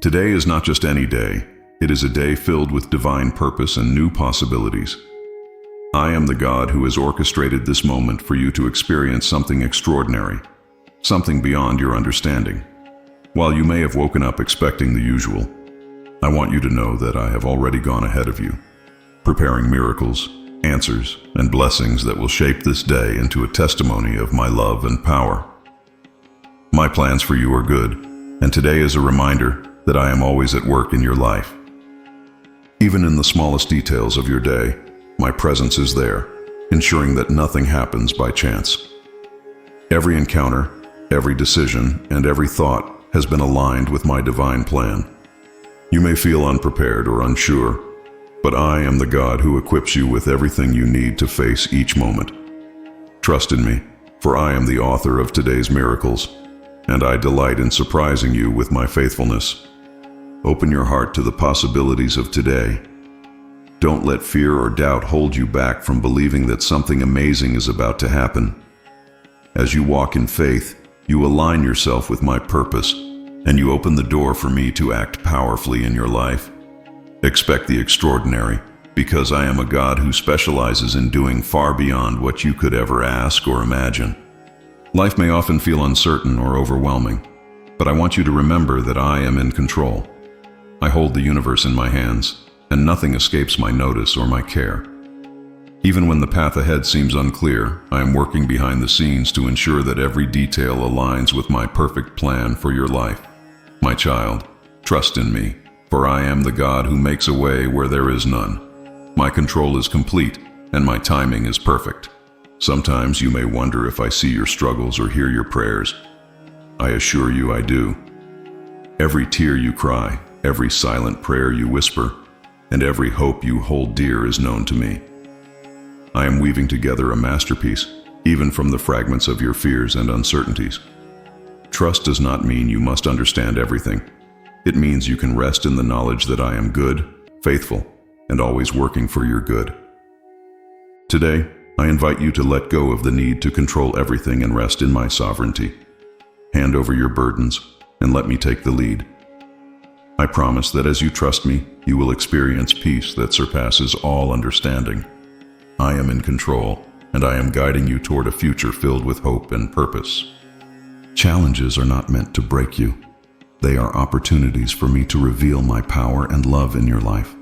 Today is not just any day. It is a day filled with divine purpose and new possibilities. I am the God who has orchestrated this moment for you to experience something extraordinary, something beyond your understanding. While you may have woken up expecting the usual, I want you to know that I have already gone ahead of you, preparing miracles, answers, and blessings that will shape this day into a testimony of my love and power. My plans for you are good, and today is a reminder that I am always at work in your life. Even in the smallest details of your day, my presence is there, ensuring that nothing happens by chance. Every encounter, every decision, and every thought has been aligned with my divine plan. You may feel unprepared or unsure, but I am the God who equips you with everything you need to face each moment. Trust in me, for I am the author of today's miracles, and I delight in surprising you with my faithfulness. Open your heart to the possibilities of today. Don't let fear or doubt hold you back from believing that something amazing is about to happen. As you walk in faith, you align yourself with my purpose, and you open the door for me to act powerfully in your life. Expect the extraordinary, because I am a God who specializes in doing far beyond what you could ever ask or imagine. Life may often feel uncertain or overwhelming, but I want you to remember that I am in control. I hold the universe in my hands, and nothing escapes my notice or my care. Even when the path ahead seems unclear, I am working behind the scenes to ensure that every detail aligns with my perfect plan for your life. My child, trust in me, for I am the God who makes a way where there is none. My control is complete, and my timing is perfect. Sometimes you may wonder if I see your struggles or hear your prayers. I assure you I do. Every tear you cry, every silent prayer you whisper, and every hope you hold dear is known to me. I am weaving together a masterpiece, even from the fragments of your fears and uncertainties. Trust does not mean you must understand everything. It means you can rest in the knowledge that I am good, faithful, and always working for your good. Today, I invite you to let go of the need to control everything and rest in my sovereignty. Hand over your burdens, and let me take the lead. I promise that as you trust me, you will experience peace that surpasses all understanding. I am in control, and I am guiding you toward a future filled with hope and purpose. Challenges are not meant to break you. They are opportunities for me to reveal my power and love in your life.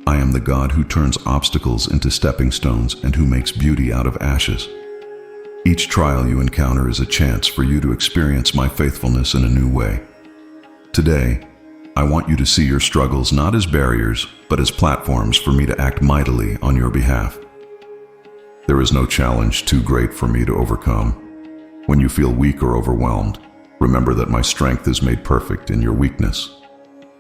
I am the God who turns obstacles into stepping stones and who makes beauty out of ashes. Each trial you encounter is a chance for you to experience my faithfulness in a new way. Today, I want you to see your struggles not as barriers, but as platforms for me to act mightily on your behalf. There is no challenge too great for me to overcome. When you feel weak or overwhelmed, remember that my strength is made perfect in your weakness.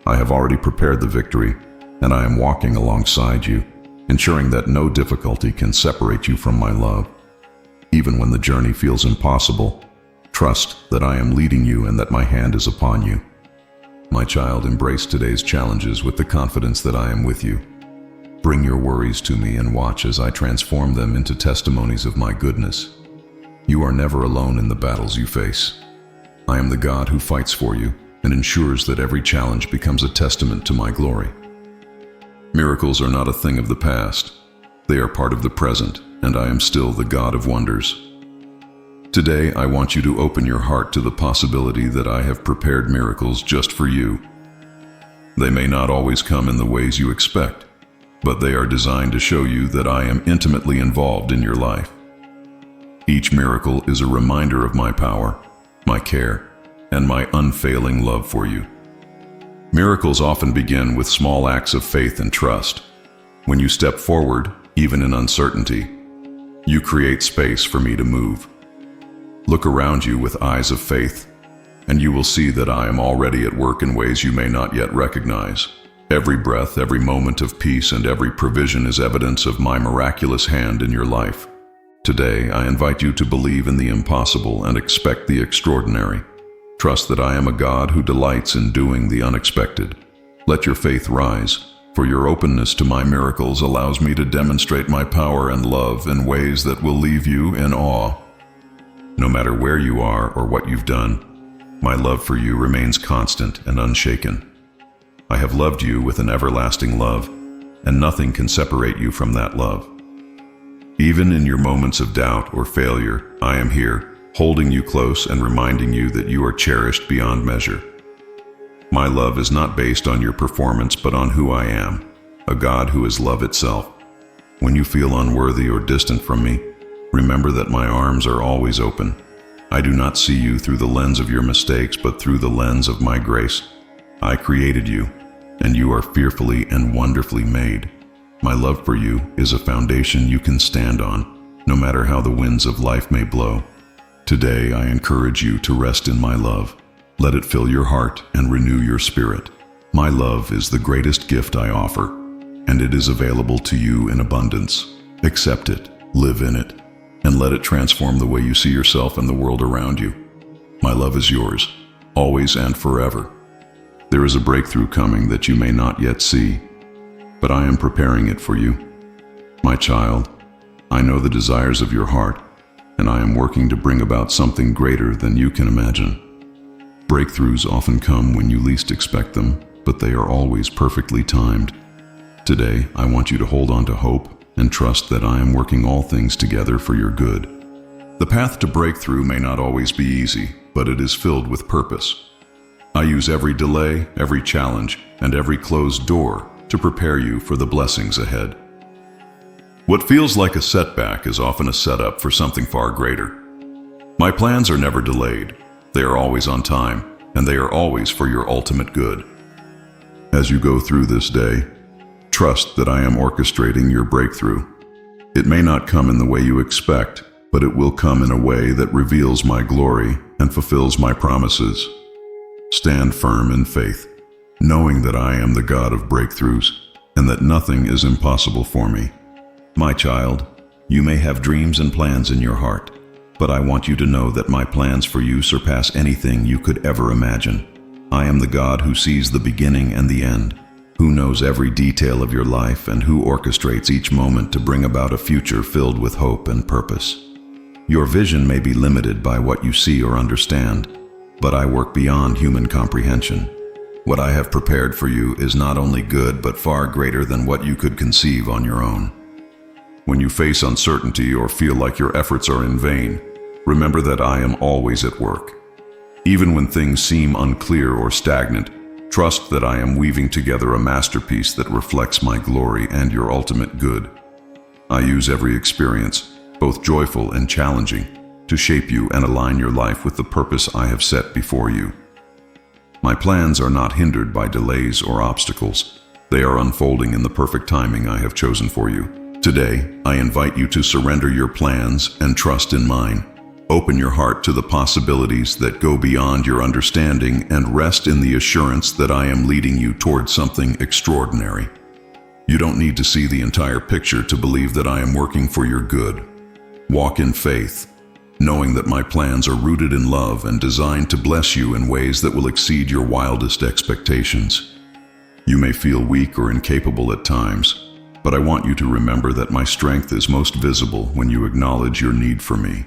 I have already prepared the victory, and I am walking alongside you, ensuring that no difficulty can separate you from my love. Even when the journey feels impossible, trust that I am leading you and that my hand is upon you. My child, embrace today's challenges with the confidence that I am with you. Bring your worries to me and watch as I transform them into testimonies of my goodness. You are never alone in the battles you face. I am the God who fights for you and ensures that every challenge becomes a testament to my glory. Miracles are not a thing of the past. They are part of the present, and I am still the God of wonders. Today, I want you to open your heart to the possibility that I have prepared miracles just for you. They may not always come in the ways you expect, but they are designed to show you that I am intimately involved in your life. Each miracle is a reminder of my power, my care, and my unfailing love for you. Miracles often begin with small acts of faith and trust. When you step forward, even in uncertainty, you create space for me to move. Look around you with eyes of faith, and you will see that I am already at work in ways you may not yet recognize. Every breath, every moment of peace, and every provision is evidence of my miraculous hand in your life. Today, I invite you to believe in the impossible and expect the extraordinary. Trust that I am a God who delights in doing the unexpected. Let your faith rise, for your openness to my miracles allows me to demonstrate my power and love in ways that will leave you in awe. No matter where you are or what you've done, My love for you remains constant and unshaken. I have loved you with an everlasting love, and nothing can separate you from that love. Even in your moments of doubt or failure, I am here, holding you close and reminding you that you are cherished beyond measure. My love is not based on your performance but on who I am, a God who is love itself. When you feel unworthy or distant from me, remember that my arms are always open. I do not see you through the lens of your mistakes but through the lens of my grace. I created you, and you are fearfully and wonderfully made. My love for you is a foundation you can stand on, no matter how the winds of life may blow. Today I encourage you to rest in my love. Let it fill your heart and renew your spirit. My love is the greatest gift I offer, and it is available to you in abundance. Accept it, live in it, and let it transform the way you see yourself and the world around you. My love is yours, always and forever. There is a breakthrough coming that you may not yet see, but I am preparing it for you. My child, I know the desires of your heart, and I am working to bring about something greater than you can imagine. Breakthroughs often come when you least expect them, but they are always perfectly timed. Today, I want you to hold on to hope and trust that I am working all things together for your good. The path to breakthrough may not always be easy, but it is filled with purpose. I use every delay, every challenge, and every closed door to prepare you for the blessings ahead. What feels like a setback is often a setup for something far greater. My plans are never delayed. They are always on time, and they are always for your ultimate good. As you go through this day, trust that I am orchestrating your breakthrough. It may not come in the way you expect, but it will come in a way that reveals my glory and fulfills my promises. Stand firm in faith, knowing that I am the God of breakthroughs and that nothing is impossible for me. My child, you may have dreams and plans in your heart, but I want you to know that my plans for you surpass anything you could ever imagine. I am the God who sees the beginning and the end, who knows every detail of your life and who orchestrates each moment to bring about a future filled with hope and purpose. Your vision may be limited by what you see or understand, but I work beyond human comprehension. What I have prepared for you is not only good but far greater than what you could conceive on your own. When you face uncertainty or feel like your efforts are in vain, remember that I am always at work. Even when things seem unclear or stagnant, trust that I am weaving together a masterpiece that reflects my glory and your ultimate good. I use every experience, both joyful and challenging, to shape you and align your life with the purpose I have set before you. My plans are not hindered by delays or obstacles. They are unfolding in the perfect timing I have chosen for you. Today, I invite you to surrender your plans and trust in mine. Open your heart to the possibilities that go beyond your understanding and rest in the assurance that I am leading you towards something extraordinary. You don't need to see the entire picture to believe that I am working for your good. Walk in faith, knowing that my plans are rooted in love and designed to bless you in ways that will exceed your wildest expectations. You may feel weak or incapable at times, but I want you to remember that my strength is most visible when you acknowledge your need for me.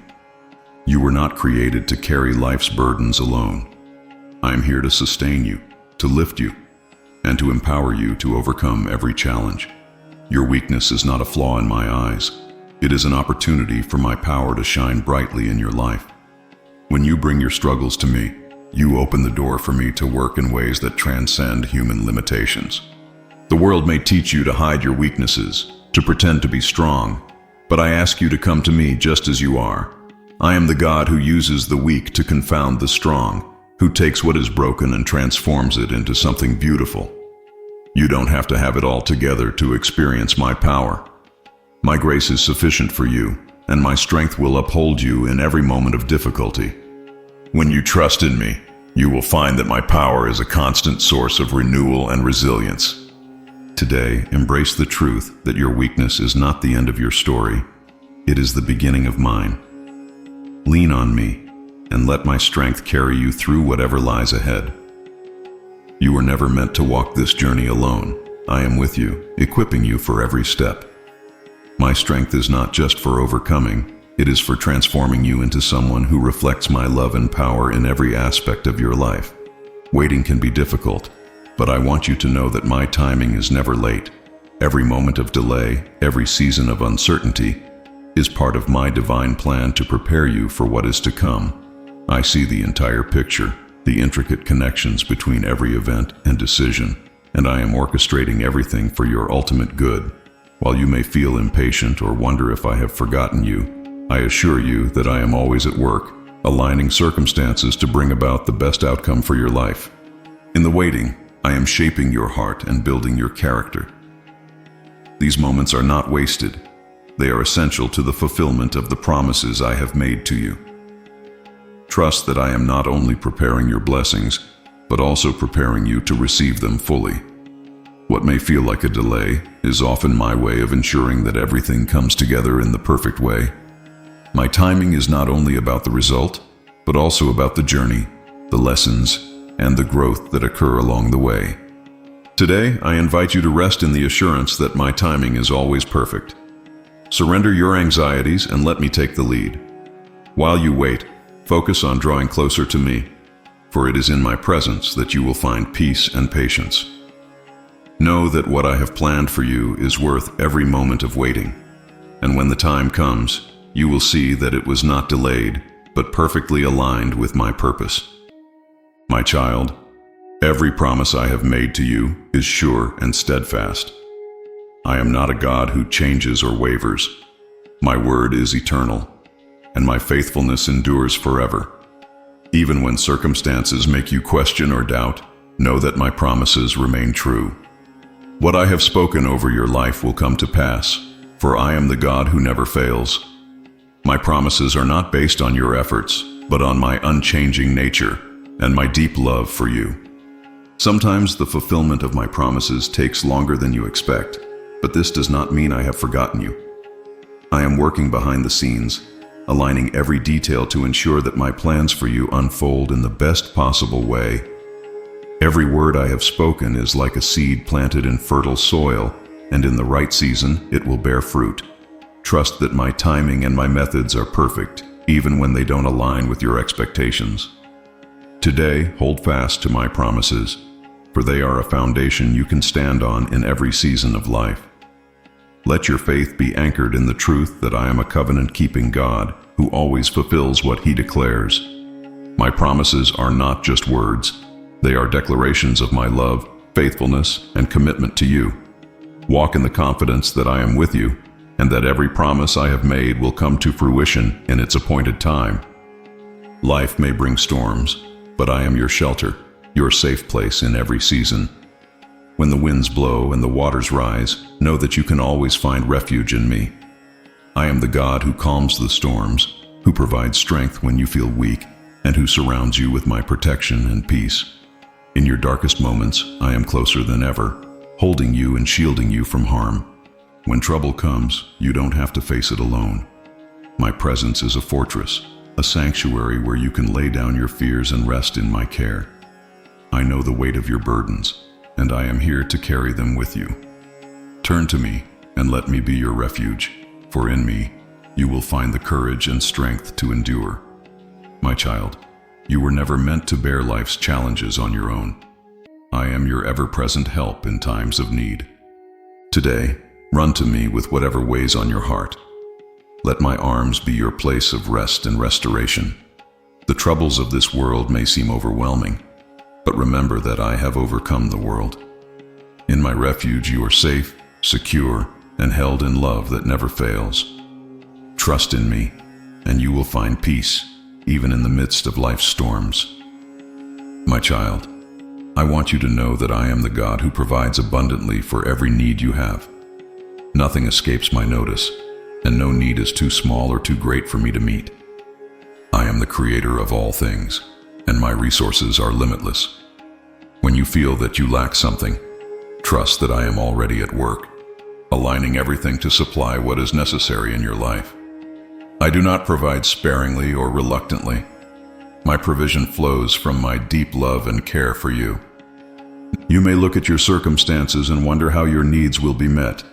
You were not created to carry life's burdens alone. I am here to sustain you, to lift you, and to empower you to overcome every challenge. Your weakness is not a flaw in my eyes. It is an opportunity for my power to shine brightly in your life. When you bring your struggles to me, you open the door for me to work in ways that transcend human limitations. The world may teach you to hide your weaknesses, to pretend to be strong, but I ask you to come to me just as you are. I am the God who uses the weak to confound the strong, who takes what is broken and transforms it into something beautiful. You don't have to have it all together to experience my power. My grace is sufficient for you, and my strength will uphold you in every moment of difficulty. When you trust in me, you will find that my power is a constant source of renewal and resilience. Today, embrace the truth that your weakness is not the end of your story. It is the beginning of mine. Lean on me, and let my strength carry you through whatever lies ahead. You were never meant to walk this journey alone. I am with you, equipping you for every step. My strength is not just for overcoming, It is for transforming you into someone who reflects my love and power in every aspect of your life. Waiting can be difficult, but I want you to know that my timing is never late. Every moment of delay, every season of uncertainty, is part of my divine plan to prepare you for what is to come. I see the entire picture, the intricate connections between every event and decision, and I am orchestrating everything for your ultimate good. While you may feel impatient or wonder if I have forgotten you, I assure you that I am always at work, aligning circumstances to bring about the best outcome for your life. In the waiting, I am shaping your heart and building your character. These moments are not wasted. They are essential to the fulfillment of the promises I have made to you. Trust that I am not only preparing your blessings, but also preparing you to receive them fully. What may feel like a delay is often my way of ensuring that everything comes together in the perfect way. My timing is not only about the result, but also about the journey, the lessons, and the growth that occur along the way. Today, I invite you to rest in the assurance that my timing is always perfect. Surrender your anxieties and let me take the lead. While you wait, focus on drawing closer to me, for it is in my presence that you will find peace and patience. Know that what I have planned for you is worth every moment of waiting, and when the time comes, you will see that it was not delayed, but perfectly aligned with my purpose. My child, every promise I have made to you is sure and steadfast. I am not a God who changes or wavers. My word is eternal, and my faithfulness endures forever. Even when circumstances make you question or doubt, know that my promises remain true. What I have spoken over your life will come to pass, for I am the God who never fails. My promises are not based on your efforts, but on my unchanging nature and my deep love for you. Sometimes the fulfillment of my promises takes longer than you expect, but this does not mean I have forgotten you. I am working behind the scenes, aligning every detail to ensure that my plans for you unfold in the best possible way. Every word I have spoken is like a seed planted in fertile soil, and in the right season it will bear fruit. Trust that my timing and my methods are perfect, even when they don't align with your expectations. Today, hold fast to my promises, for they are a foundation you can stand on in every season of life. Let your faith be anchored in the truth that I am a covenant-keeping God who always fulfills what He declares. My promises are not just words. They are declarations of my love, faithfulness, and commitment to you. Walk in the confidence that I am with you, and that every promise I have made will come to fruition in its appointed time. Life may bring storms, but I am your shelter, your safe place in every season. When the winds blow and the waters rise, know that you can always find refuge in me. I am the God who calms the storms, who provides strength when you feel weak, and who surrounds you with my protection and peace. In your darkest moments, I am closer than ever, holding you and shielding you from harm. When trouble comes, you don't have to face it alone. My presence is a fortress, a sanctuary where you can lay down your fears and rest in my care. I know the weight of your burdens, and I am here to carry them with you. Turn to me and let me be your refuge, for in me you will find the courage and strength to endure. My child, you were never meant to bear life's challenges on your own. I am your ever-present help in times of need. Today, run to me with whatever weighs on your heart. Let my arms be your place of rest and restoration. The troubles of this world may seem overwhelming, but remember that I have overcome the world. In my refuge you are safe, secure, and held in love that never fails. Trust in me, and you will find peace, even in the midst of life's storms. My child, I want you to know that I am the God who provides abundantly for every need you have. Nothing escapes my notice, and no need is too small or too great for me to meet. I am the creator of all things, and my resources are limitless. When you feel that you lack something, trust that I am already at work, aligning everything to supply what is necessary in your life. I do not provide sparingly or reluctantly. My provision flows from my deep love and care for you. You may look at your circumstances and wonder how your needs will be met.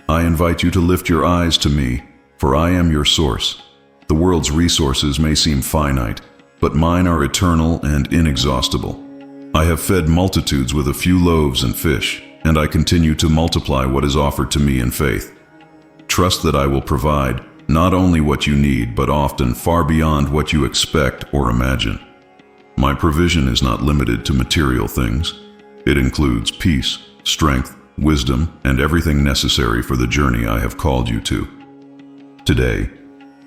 I invite you to lift your eyes to me, for I am your source, The world's resources may seem finite, but mine are eternal and inexhaustible. I have fed multitudes with a few loaves and fish, and I continue to multiply what is offered to me in faith. Trust that I will provide not only what you need, but often far beyond what you expect or imagine. My provision is not limited to material things. It includes peace, strength, wisdom, and everything necessary for the journey I have called you to. Today,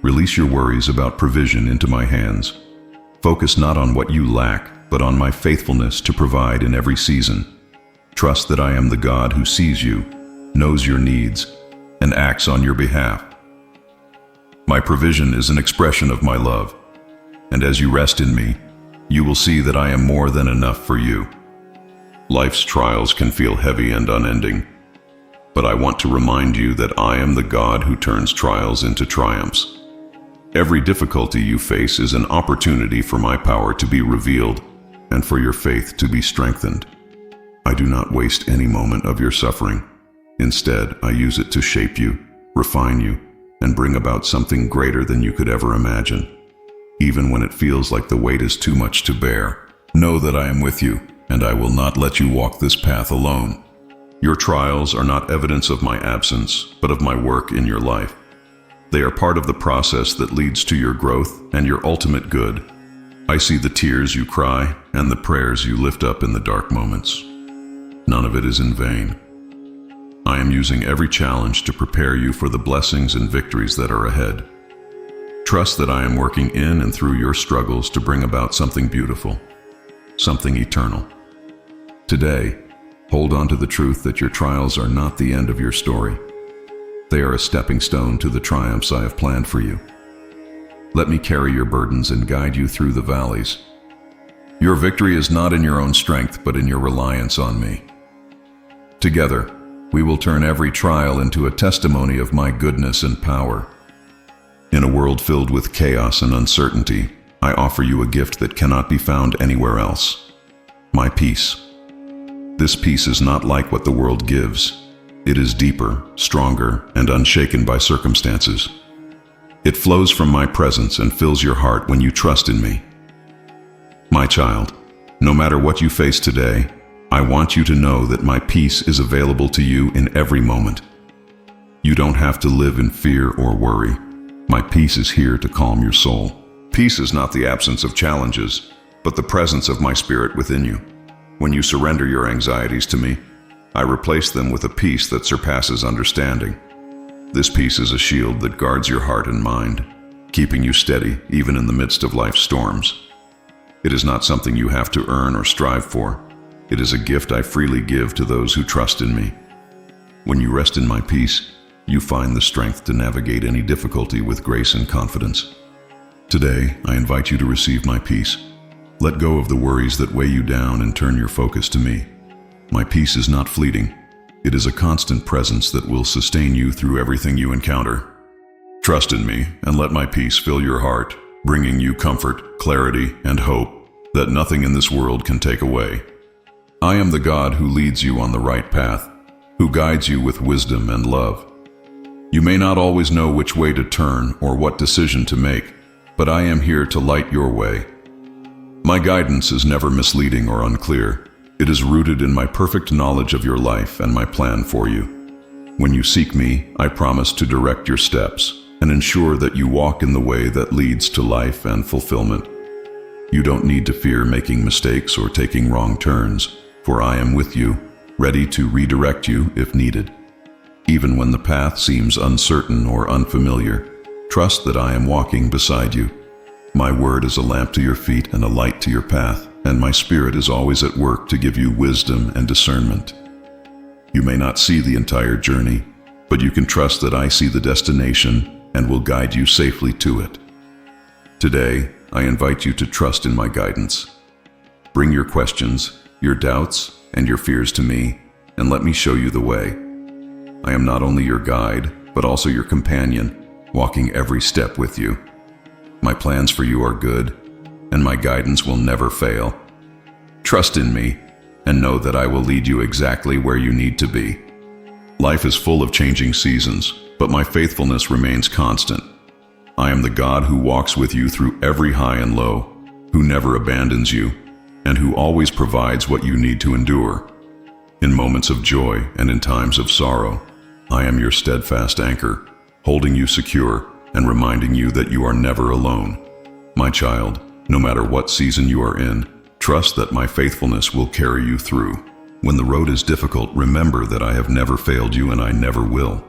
release your worries about provision into my hands. Focus not on what you lack, but on my faithfulness to provide in every season. Trust that I am the God who sees you, knows your needs, and acts on your behalf. My provision is an expression of my love, and as you rest in me, you will see that I am more than enough for you. Life's trials can feel heavy and unending, but I want to remind you that I am the God who turns trials into triumphs. Every difficulty you face is an opportunity for my power to be revealed and for your faith to be strengthened. I do not waste any moment of your suffering. Instead, I use it to shape you, refine you, and bring about something greater than you could ever imagine. Even when it feels like the weight is too much to bear, know that I am with you, and I will not let you walk this path alone. Your trials are not evidence of my absence, but of my work in your life. They are part of the process that leads to your growth and your ultimate good. I see the tears you cry and the prayers you lift up in the dark moments. None of it is in vain. I am using every challenge to prepare you for the blessings and victories that are ahead. Trust that I am working in and through your struggles to bring about something beautiful, something eternal. Today, hold on to the truth that your trials are not the end of your story. They are a stepping stone to the triumphs I have planned for you. Let me carry your burdens and guide you through the valleys. Your victory is not in your own strength, but in your reliance on me. Together, we will turn every trial into a testimony of my goodness and power. In a world filled with chaos and uncertainty, I offer you a gift that cannot be found anywhere else: my peace. This peace is not like what the world gives. It is deeper, stronger, and unshaken by circumstances. It flows from my presence and fills your heart when you trust in me. My child, no matter what you face today, I want you to know that my peace is available to you in every moment. You don't have to live in fear or worry. My peace is here to calm your soul. Peace is not the absence of challenges, but the presence of my spirit within you. When you surrender your anxieties to me, I replace them with a peace that surpasses understanding. This peace is a shield that guards your heart and mind, keeping you steady even in the midst of life's storms. It is not something you have to earn or strive for. It is a gift I freely give to those who trust in me. When you rest in my peace, you find the strength to navigate any difficulty with grace and confidence. Today, I invite you to receive my peace. Let go of the worries that weigh you down and turn your focus to me. My peace is not fleeting. It is a constant presence that will sustain you through everything you encounter. Trust in me and let my peace fill your heart, bringing you comfort, clarity, and hope that nothing in this world can take away. I am the God who leads you on the right path, who guides you with wisdom and love. You may not always know which way to turn or what decision to make, but I am here to light your way. My guidance is never misleading or unclear. It is rooted in my perfect knowledge of your life and my plan for you. When you seek me, I promise to direct your steps and ensure that you walk in the way that leads to life and fulfillment. You don't need to fear making mistakes or taking wrong turns, for I am with you, ready to redirect you if needed. Even when the path seems uncertain or unfamiliar, trust that I am walking beside you. My word is a lamp to your feet and a light to your path, and my spirit is always at work to give you wisdom and discernment. You may not see the entire journey, but you can trust that I see the destination and will guide you safely to it. Today, I invite you to trust in my guidance. Bring your questions, your doubts, and your fears to me, and let me show you the way. I am not only your guide, but also your companion, walking every step with you. My plans for you are good, and my guidance will never fail. Trust in me, and know that I will lead you exactly where you need to be. Life is full of changing seasons, but my faithfulness remains constant. I am the God who walks with you through every high and low, who never abandons you, and who always provides what you need to endure. In moments of joy and in times of sorrow, I am your steadfast anchor, holding you secure and reminding you that you are never alone. My child, no matter what season you are in, trust that my faithfulness will carry you through. When the road is difficult, remember that I have never failed you and I never will.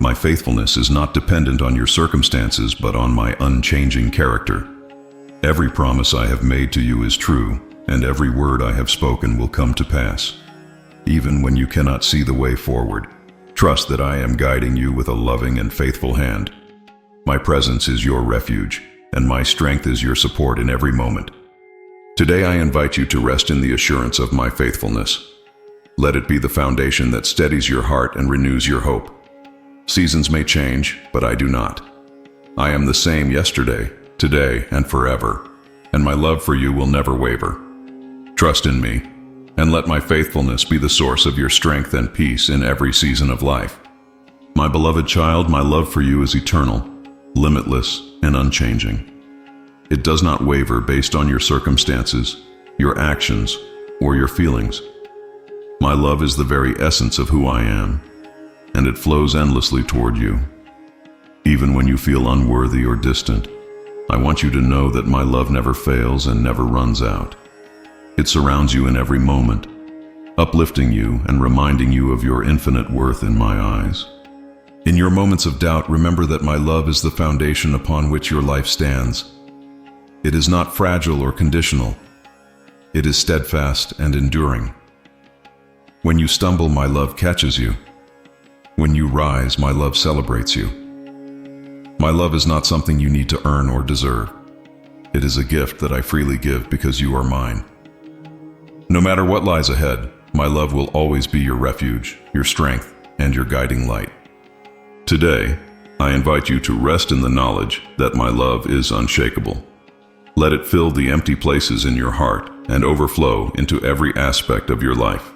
My faithfulness is not dependent on your circumstances, but on my unchanging character. Every promise I have made to you is true, and every word I have spoken will come to pass. Even when you cannot see the way forward, trust that I am guiding you with a loving and faithful hand. My presence is your refuge, and my strength is your support in every moment. Today I invite you to rest in the assurance of my faithfulness. Let it be the foundation that steadies your heart and renews your hope. Seasons may change, but I do not. I am the same yesterday, today, and forever, and my love for you will never waver. Trust in me, and let my faithfulness be the source of your strength and peace in every season of life. My beloved child, my love for you is eternal, limitless, and unchanging. It does not waver based on your circumstances, your actions, or your feelings. My love is the very essence of who I am, and it flows endlessly toward you. Even when you feel unworthy or distant, I want you to know that my love never fails and never runs out. It surrounds you in every moment, uplifting you and reminding you of your infinite worth in my eyes. In your moments of doubt, remember that my love is the foundation upon which your life stands. It is not fragile or conditional. It is steadfast and enduring. When you stumble, my love catches you. When you rise, my love celebrates you. My love is not something you need to earn or deserve. It is a gift that I freely give because you are mine. No matter what lies ahead, my love will always be your refuge, your strength, and your guiding light. Today, I invite you to rest in the knowledge that my love is unshakable. Let it fill the empty places in your heart and overflow into every aspect of your life.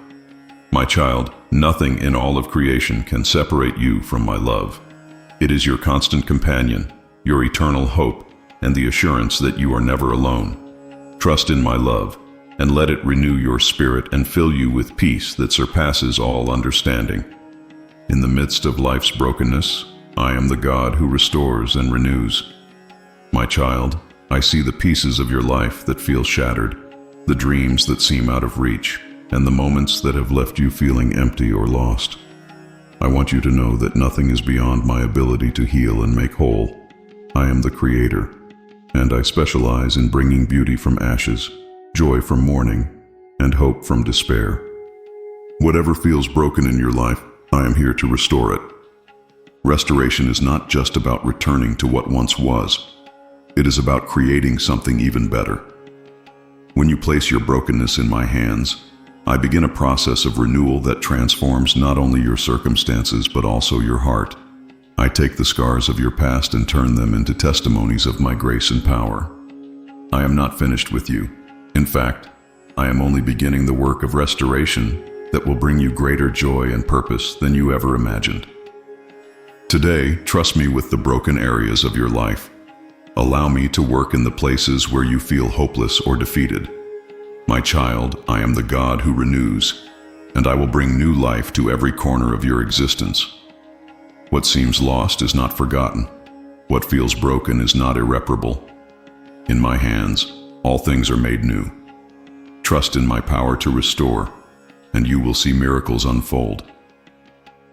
My child, nothing in all of creation can separate you from my love. It is your constant companion, your eternal hope, and the assurance that you are never alone. Trust in my love, and let it renew your spirit and fill you with peace that surpasses all understanding. In the midst of life's brokenness, I am the God who restores and renews. My child, I see the pieces of your life that feel shattered, the dreams that seem out of reach, and the moments that have left you feeling empty or lost. I want you to know that nothing is beyond my ability to heal and make whole. I am the Creator, and I specialize in bringing beauty from ashes, joy from mourning, and hope from despair. Whatever feels broken in your life, I am here to restore it. Restoration is not just about returning to what once was. It is about creating something even better. When you place your brokenness in my hands, I begin a process of renewal that transforms not only your circumstances but also your heart. I take the scars of your past and turn them into testimonies of my grace and power. I am not finished with you. In fact, I am only beginning the work of restoration that will bring you greater joy and purpose than you ever imagined. Today, trust me with the broken areas of your life. Allow me to work in the places where you feel hopeless or defeated. My child, I am the God who renews, and I will bring new life to every corner of your existence. What seems lost is not forgotten. What feels broken is not irreparable. In my hands, all things are made new. Trust in my power to restore, and you will see miracles unfold.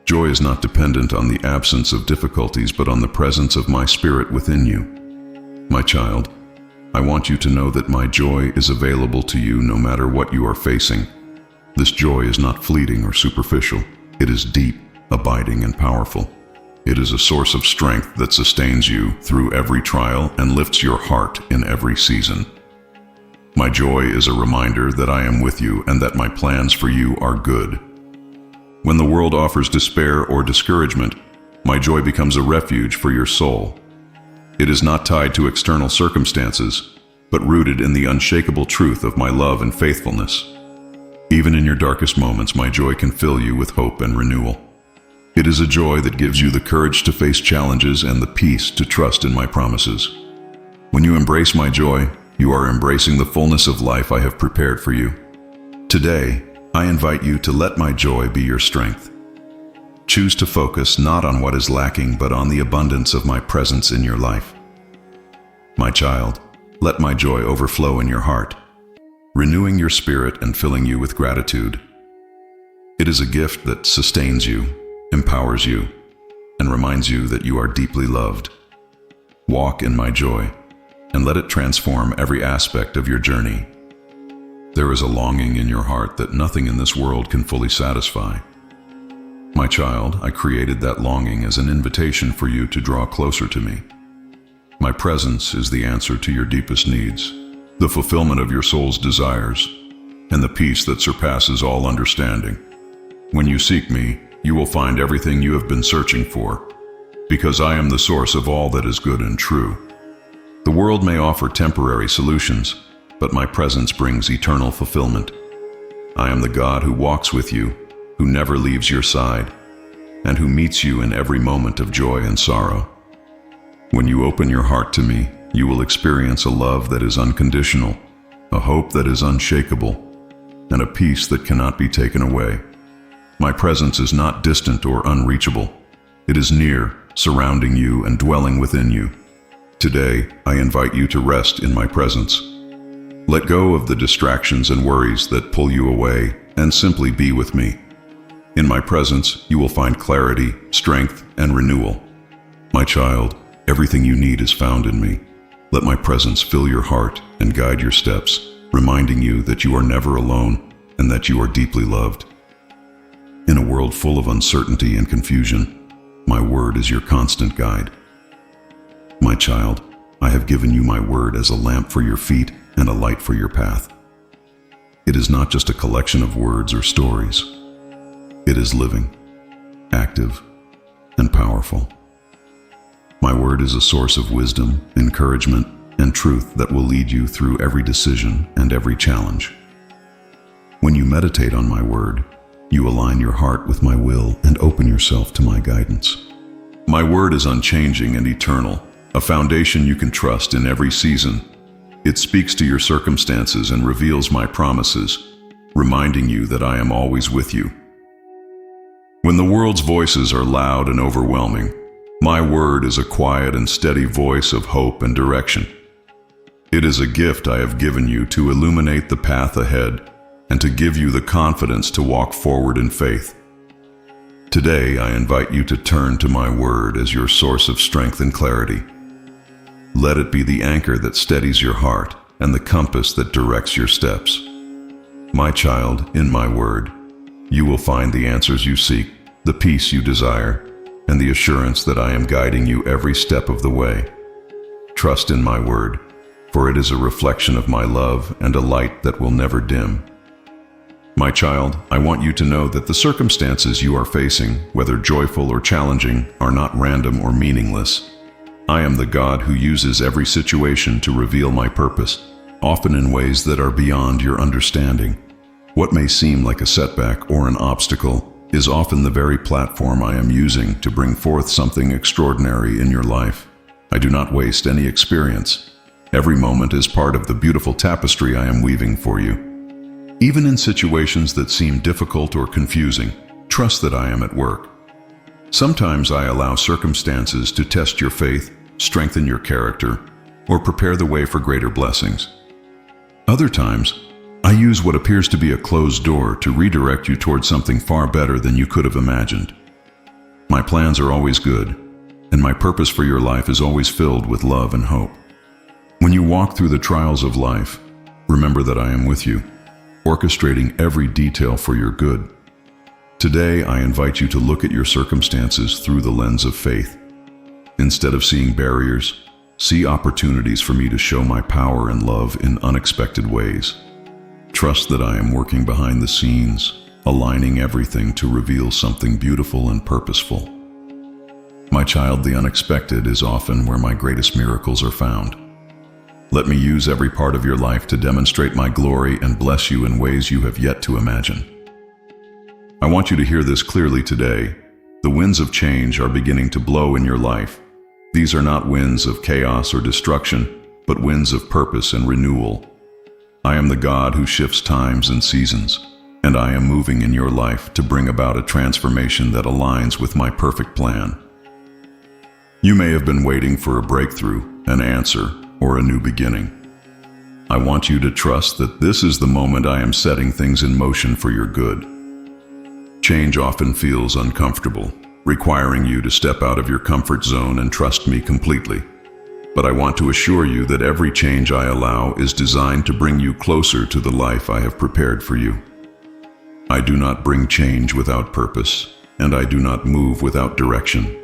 Joy is not dependent on the absence of difficulties, but on the presence of my Spirit within you. My child, I want you to know that my joy is available to you no matter what you are facing. This joy is not fleeting or superficial. It is deep, abiding, and powerful. It is a source of strength that sustains you through every trial and lifts your heart in every season. My joy is a reminder that I am with you and that my plans for you are good. When the world offers despair or discouragement, my joy becomes a refuge for your soul. It is not tied to external circumstances, but rooted in the unshakable truth of my love and faithfulness. Even in your darkest moments, my joy can fill you with hope and renewal. It is a joy that gives you the courage to face challenges and the peace to trust in my promises. When you embrace my joy, you are embracing the fullness of life I have prepared for you. Today, I invite you to let my joy be your strength. Choose to focus not on what is lacking, but on the abundance of my presence in your life. My child, let my joy overflow in your heart, renewing your spirit and filling you with gratitude. It is a gift that sustains you, empowers you, and reminds you that you are deeply loved. Walk in my joy, and let it transform every aspect of your journey. There is a longing in your heart that nothing in this world can fully satisfy. My child, I created that longing as an invitation for you to draw closer to me. My presence is the answer to your deepest needs, the fulfillment of your soul's desires, and the peace that surpasses all understanding. When you seek me, you will find everything you have been searching for, because I am the source of all that is good and true. The world may offer temporary solutions, but my presence brings eternal fulfillment. I am the God who walks with you, who never leaves your side, and who meets you in every moment of joy and sorrow. When you open your heart to me, you will experience a love that is unconditional, a hope that is unshakable, and a peace that cannot be taken away. My presence is not distant or unreachable. It is near, surrounding you and dwelling within you. Today, I invite you to rest in my presence. Let go of the distractions and worries that pull you away and simply be with me. In my presence, you will find clarity, strength, and renewal. My child, everything you need is found in me. Let my presence fill your heart and guide your steps, reminding you that you are never alone and that you are deeply loved. In a world full of uncertainty and confusion, my word is your constant guide. My child, I have given you my word as a lamp for your feet and a light for your path. It is not just a collection of words or stories. It is living, active, and powerful. My word is a source of wisdom, encouragement, and truth that will lead you through every decision and every challenge. When you meditate on my word, you align your heart with my will and open yourself to my guidance. My word is unchanging and eternal, a foundation you can trust in every season. It speaks to your circumstances and reveals my promises, reminding you that I am always with you. When the world's voices are loud and overwhelming, my word is a quiet and steady voice of hope and direction. It is a gift I have given you to illuminate the path ahead and to give you the confidence to walk forward in faith. Today, I invite you to turn to my word as your source of strength and clarity. Let it be the anchor that steadies your heart and the compass that directs your steps. My child, in my word, you will find the answers you seek, the peace you desire, and the assurance that I am guiding you every step of the way. Trust in my word, for it is a reflection of my love and a light that will never dim. My child, I want you to know that the circumstances you are facing, whether joyful or challenging, are not random or meaningless. I am the God who uses every situation to reveal my purpose, often in ways that are beyond your understanding. What may seem like a setback or an obstacle is often the very platform I am using to bring forth something extraordinary in your life. I do not waste any experience. Every moment is part of the beautiful tapestry I am weaving for you. Even in situations that seem difficult or confusing, trust that I am at work. Sometimes I allow circumstances to test your faith, strengthen your character, or prepare the way for greater blessings. Other times, I use what appears to be a closed door to redirect you towards something far better than you could have imagined. My plans are always good, and my purpose for your life is always filled with love and hope. When you walk through the trials of life, remember that I am with you, orchestrating every detail for your good. Today, I invite you to look at your circumstances through the lens of faith. Instead of seeing barriers, see opportunities for me to show my power and love in unexpected ways. Trust that I am working behind the scenes, aligning everything to reveal something beautiful and purposeful. My child, the unexpected is often where my greatest miracles are found. Let me use every part of your life to demonstrate my glory and bless you in ways you have yet to imagine. I want you to hear this clearly today. The winds of change are beginning to blow in your life. These are not winds of chaos or destruction, but winds of purpose and renewal. I am the God who shifts times and seasons, and I am moving in your life to bring about a transformation that aligns with my perfect plan. You may have been waiting for a breakthrough, an answer, or a new beginning. I want you to trust that this is the moment I am setting things in motion for your good. Change often feels uncomfortable, requiring you to step out of your comfort zone and trust me completely. But I want to assure you that every change I allow is designed to bring you closer to the life I have prepared for you. I do not bring change without purpose, and I do not move without direction.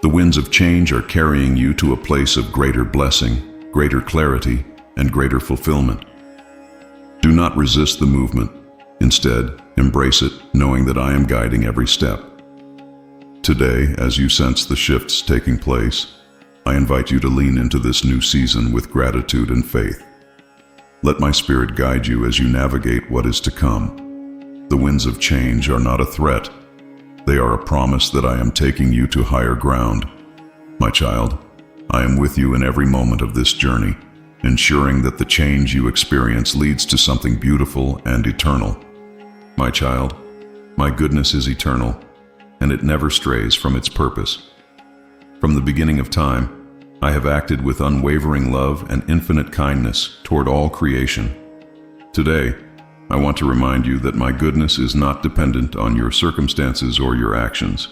The winds of change are carrying you to a place of greater blessing, greater clarity, and greater fulfillment. Do not resist the movement. Instead, embrace it, knowing that I am guiding every step. Today, as you sense the shifts taking place, I invite you to lean into this new season with gratitude and faith. Let my spirit guide you as you navigate what is to come. The winds of change are not a threat. They are a promise that I am taking you to higher ground. My child, I am with you in every moment of this journey, ensuring that the change you experience leads to something beautiful and eternal. My child, my goodness is eternal, and it never strays from its purpose. From the beginning of time, I have acted with unwavering love and infinite kindness toward all creation. Today, I want to remind you that my goodness is not dependent on your circumstances or your actions.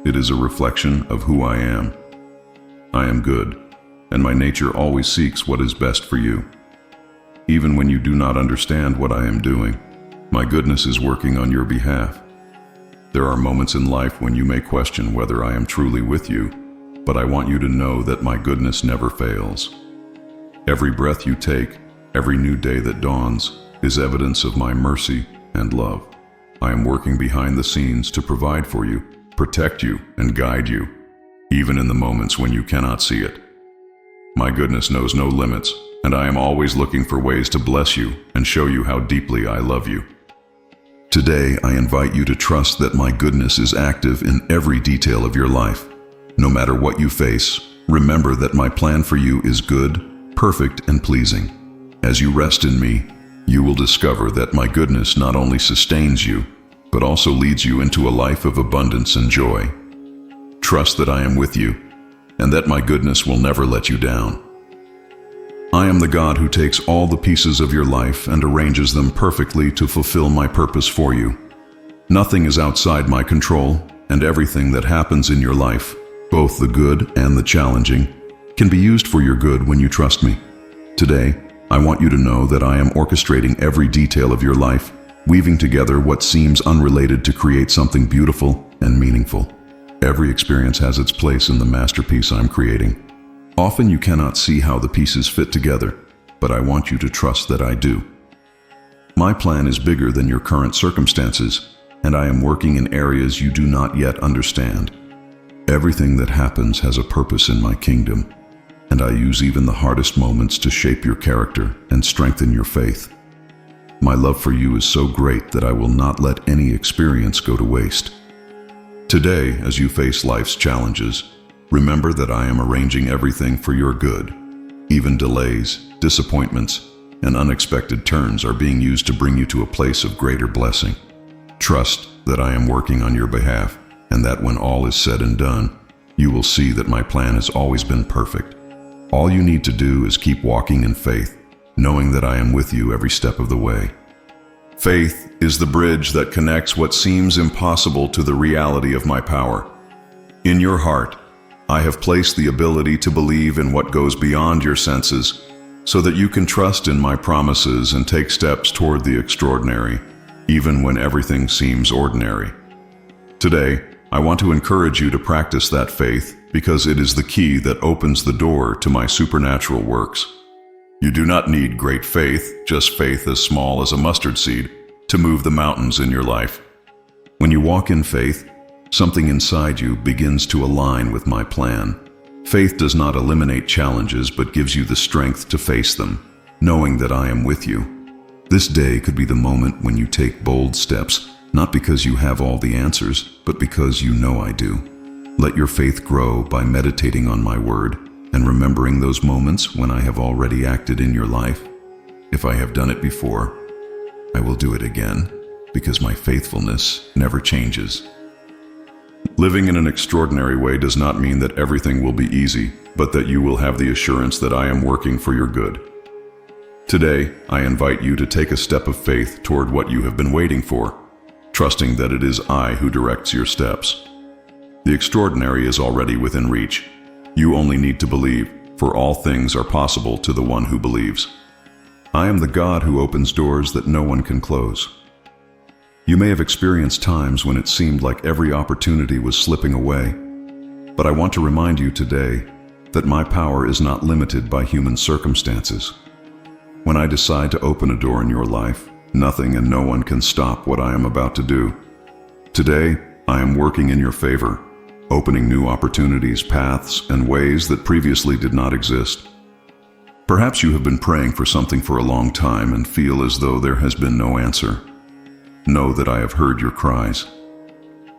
It is a reflection of who I am. I am good, and my nature always seeks what is best for you. Even when you do not understand what I am doing, my goodness is working on your behalf. There are moments in life when you may question whether I am truly with you, but I want you to know that my goodness never fails. Every breath you take, every new day that dawns, is evidence of my mercy and love. I am working behind the scenes to provide for you, protect you, and guide you, even in the moments when you cannot see it. My goodness knows no limits, and I am always looking for ways to bless you and show you how deeply I love you. Today, I invite you to trust that my goodness is active in every detail of your life. No matter what you face, remember that my plan for you is good, perfect, and pleasing. As you rest in me, you will discover that my goodness not only sustains you, but also leads you into a life of abundance and joy. Trust that I am with you, and that my goodness will never let you down. I am the God who takes all the pieces of your life and arranges them perfectly to fulfill my purpose for you. Nothing is outside my control, and everything that happens in your life, both the good and the challenging, can be used for your good when you trust me. Today, I want you to know that I am orchestrating every detail of your life, weaving together what seems unrelated to create something beautiful and meaningful. Every experience has its place in the masterpiece I'm creating. Often you cannot see how the pieces fit together, but I want you to trust that I do. My plan is bigger than your current circumstances, and I am working in areas you do not yet understand. Everything that happens has a purpose in my kingdom, and I use even the hardest moments to shape your character and strengthen your faith. My love for you is so great that I will not let any experience go to waste. Today, as you face life's challenges, remember that I am arranging everything for your good. Even delays, disappointments, and unexpected turns are being used to bring you to a place of greater blessing. Trust that I am working on your behalf, and that when all is said and done, you will see that my plan has always been perfect. All you need to do is keep walking in faith, knowing that I am with you every step of the way. Faith is the bridge that connects what seems impossible to the reality of my power. In your heart, I have placed the ability to believe in what goes beyond your senses, so that you can trust in my promises and take steps toward the extraordinary, even when everything seems ordinary. Today, I want to encourage you to practice that faith because it is the key that opens the door to my supernatural works. You do not need great faith, just faith as small as a mustard seed, to move the mountains in your life. When you walk in faith, something inside you begins to align with my plan. Faith does not eliminate challenges but gives you the strength to face them, knowing that I am with you. This day could be the moment when you take bold steps, not because you have all the answers, but because you know I do. Let your faith grow by meditating on my word and remembering those moments when I have already acted in your life. If I have done it before, I will do it again, because my faithfulness never changes. Living in an extraordinary way does not mean that everything will be easy, but that you will have the assurance that I am working for your good. Today, I invite you to take a step of faith toward what you have been waiting for, trusting that it is I who directs your steps. The extraordinary is already within reach. You only need to believe, for all things are possible to the one who believes. I am the God who opens doors that no one can close. You may have experienced times when it seemed like every opportunity was slipping away, but I want to remind you today that my power is not limited by human circumstances. When I decide to open a door in your life, nothing and no one can stop what I am about to do. Today, I am working in your favor, opening new opportunities, paths, and ways that previously did not exist. Perhaps you have been praying for something for a long time and feel as though there has been no answer. Know that I have heard your cries.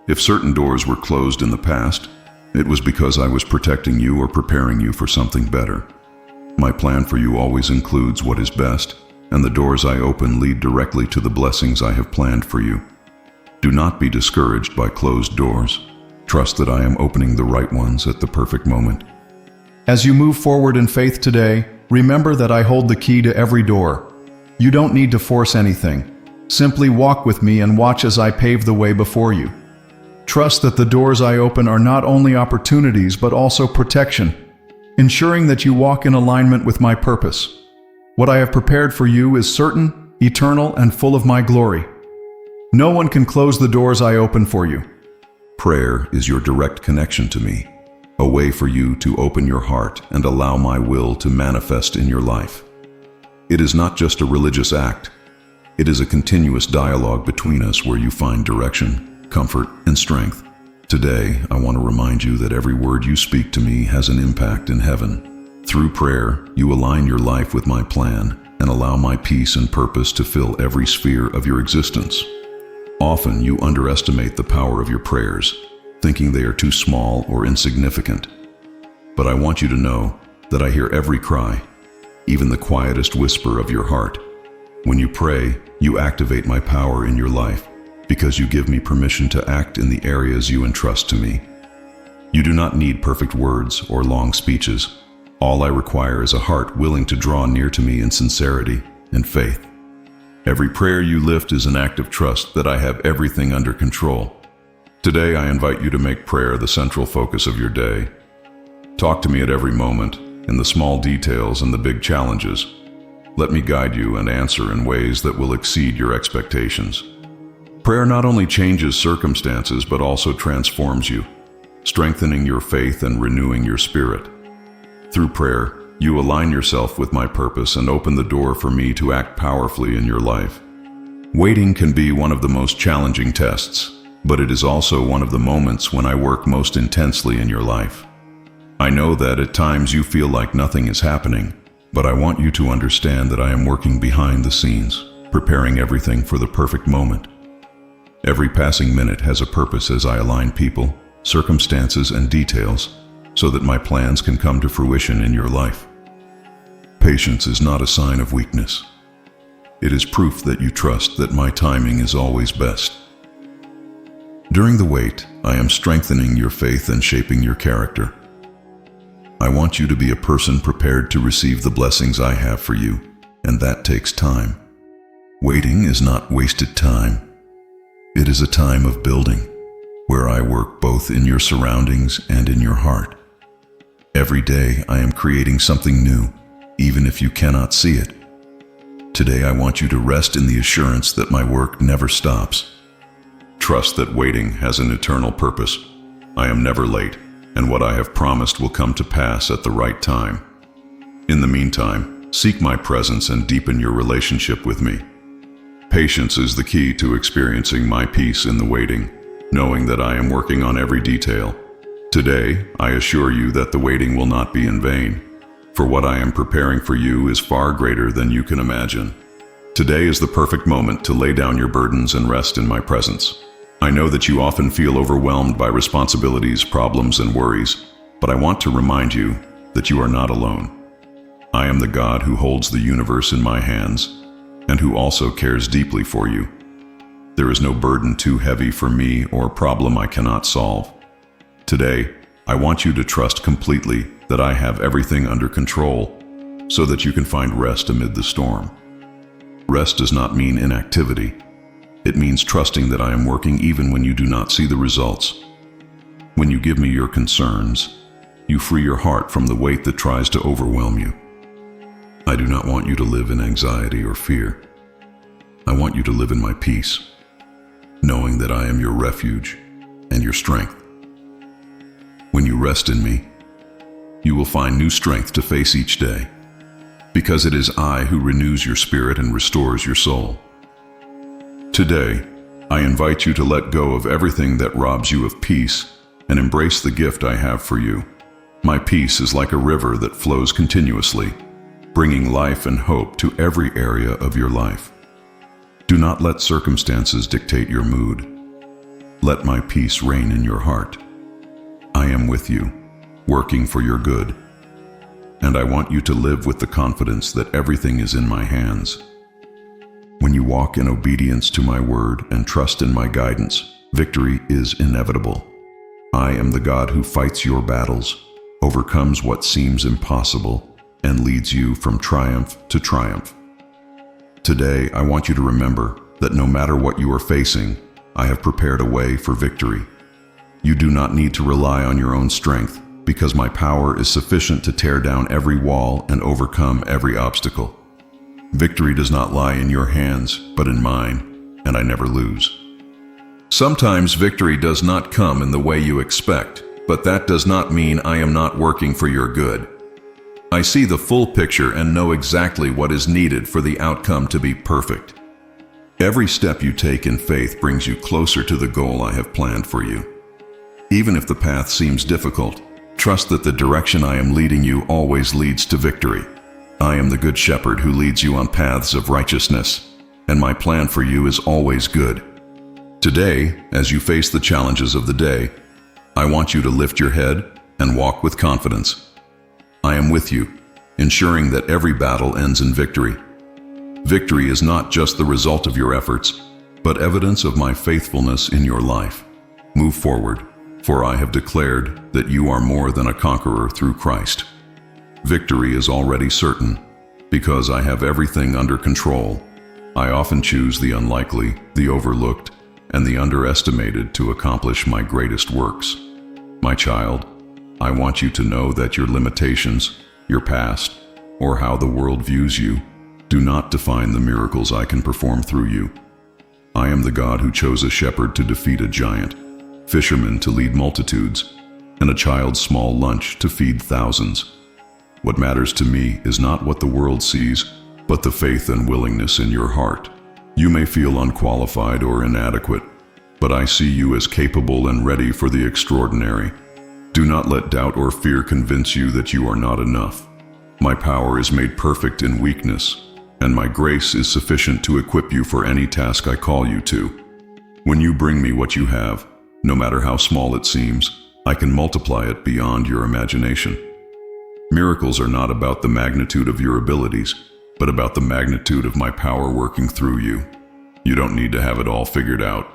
If certain doors were closed in the past, it was because I was protecting you or preparing you for something better. My plan for you always includes what is best, and the doors I open lead directly to the blessings I have planned for you. Do not be discouraged by closed doors. Trust that I am opening the right ones at the perfect moment. As you move forward in faith today, remember that I hold the key to every door. You don't need to force anything. Simply walk with me and watch as I pave the way before you. Trust that the doors I open are not only opportunities but also protection, ensuring that you walk in alignment with my purpose. What I have prepared for you is certain, eternal, and full of my glory. No one can close the doors I open for you. Prayer is your direct connection to me, a way for you to open your heart and allow my will to manifest in your life. It is not just a religious act. It is a continuous dialogue between us where you find direction, comfort, and strength. Today, I want to remind you that every word you speak to me has an impact in heaven. Through prayer, you align your life with my plan and allow my peace and purpose to fill every sphere of your existence. Often, you underestimate the power of your prayers, thinking they are too small or insignificant. But I want you to know that I hear every cry, even the quietest whisper of your heart. When you pray, you activate my power in your life because you give me permission to act in the areas you entrust to me. You do not need perfect words or long speeches. All I require is a heart willing to draw near to me in sincerity and faith. Every prayer you lift is an act of trust that I have everything under control. Today, I invite you to make prayer the central focus of your day. Talk to me at every moment, in the small details and the big challenges. Let me guide you and answer in ways that will exceed your expectations. Prayer not only changes circumstances but also transforms you, strengthening your faith and renewing your spirit. Through prayer, you align yourself with my purpose and open the door for me to act powerfully in your life. Waiting can be one of the most challenging tests, but it is also one of the moments when I work most intensely in your life. I know that at times you feel like nothing is happening, but I want you to understand that I am working behind the scenes, preparing everything for the perfect moment. Every passing minute has a purpose as I align people, circumstances, and details so that my plans can come to fruition in your life. Patience is not a sign of weakness. It is proof that you trust that my timing is always best. During the wait, I am strengthening your faith and shaping your character. I want you to be a person prepared to receive the blessings I have for you, and that takes time. Waiting is not wasted time. It is a time of building, where I work both in your surroundings and in your heart. Every day I am creating something new, even if you cannot see it. Today I want you to rest in the assurance that my work never stops. Trust that waiting has an eternal purpose. I am never late, and what I have promised will come to pass at the right time. In the meantime, seek my presence and deepen your relationship with me. Patience is the key to experiencing my peace in the waiting, knowing that I am working on every detail. Today, I assure you that the waiting will not be in vain, for what I am preparing for you is far greater than you can imagine. Today is the perfect moment to lay down your burdens and rest in my presence. I know that you often feel overwhelmed by responsibilities, problems, and worries, but I want to remind you that you are not alone. I am the God who holds the universe in my hands and who also cares deeply for you. There is no burden too heavy for me or problem I cannot solve. Today, I want you to trust completely that I have everything under control so that you can find rest amid the storm. Rest does not mean inactivity. It means trusting that I am working even when you do not see the results. When you give me your concerns, you free your heart from the weight that tries to overwhelm you. I do not want you to live in anxiety or fear. I want you to live in my peace, knowing that I am your refuge and your strength. When you rest in me, you will find new strength to face each day, because it is I who renews your spirit and restores your soul. Today, I invite you to let go of everything that robs you of peace and embrace the gift I have for you. My peace is like a river that flows continuously, bringing life and hope to every area of your life. Do not let circumstances dictate your mood. Let my peace reign in your heart. I am with you, working for your good, and I want you to live with the confidence that everything is in my hands. When you walk in obedience to my word and trust in my guidance, victory is inevitable. I am the God who fights your battles, overcomes what seems impossible, and leads you from triumph to triumph. Today, I want you to remember that no matter what you are facing, I have prepared a way for victory. You do not need to rely on your own strength, because my power is sufficient to tear down every wall and overcome every obstacle. Victory does not lie in your hands, but in mine, and I never lose. Sometimes victory does not come in the way you expect, but that does not mean I am not working for your good. I see the full picture and know exactly what is needed for the outcome to be perfect. Every step you take in faith brings you closer to the goal I have planned for you. Even if the path seems difficult, trust that the direction I am leading you always leads to victory. I am the good shepherd who leads you on paths of righteousness, and my plan for you is always good. Today, as you face the challenges of the day, I want you to lift your head and walk with confidence. I am with you, ensuring that every battle ends in victory. Victory is not just the result of your efforts, but evidence of my faithfulness in your life. Move forward, for I have declared that you are more than a conqueror through Christ. Victory is already certain, because I have everything under control. I often choose the unlikely, the overlooked, and the underestimated to accomplish my greatest works. My child, I want you to know that your limitations, your past, or how the world views you, do not define the miracles I can perform through you. I am the God who chose a shepherd to defeat a giant, fishermen to lead multitudes, and a child's small lunch to feed thousands. What matters to me is not what the world sees, but the faith and willingness in your heart. You may feel unqualified or inadequate, but I see you as capable and ready for the extraordinary. Do not let doubt or fear convince you that you are not enough. My power is made perfect in weakness, and my grace is sufficient to equip you for any task I call you to. When you bring me what you have, no matter how small it seems, I can multiply it beyond your imagination. Miracles are not about the magnitude of your abilities, but about the magnitude of my power working through you. You don't need to have it all figured out.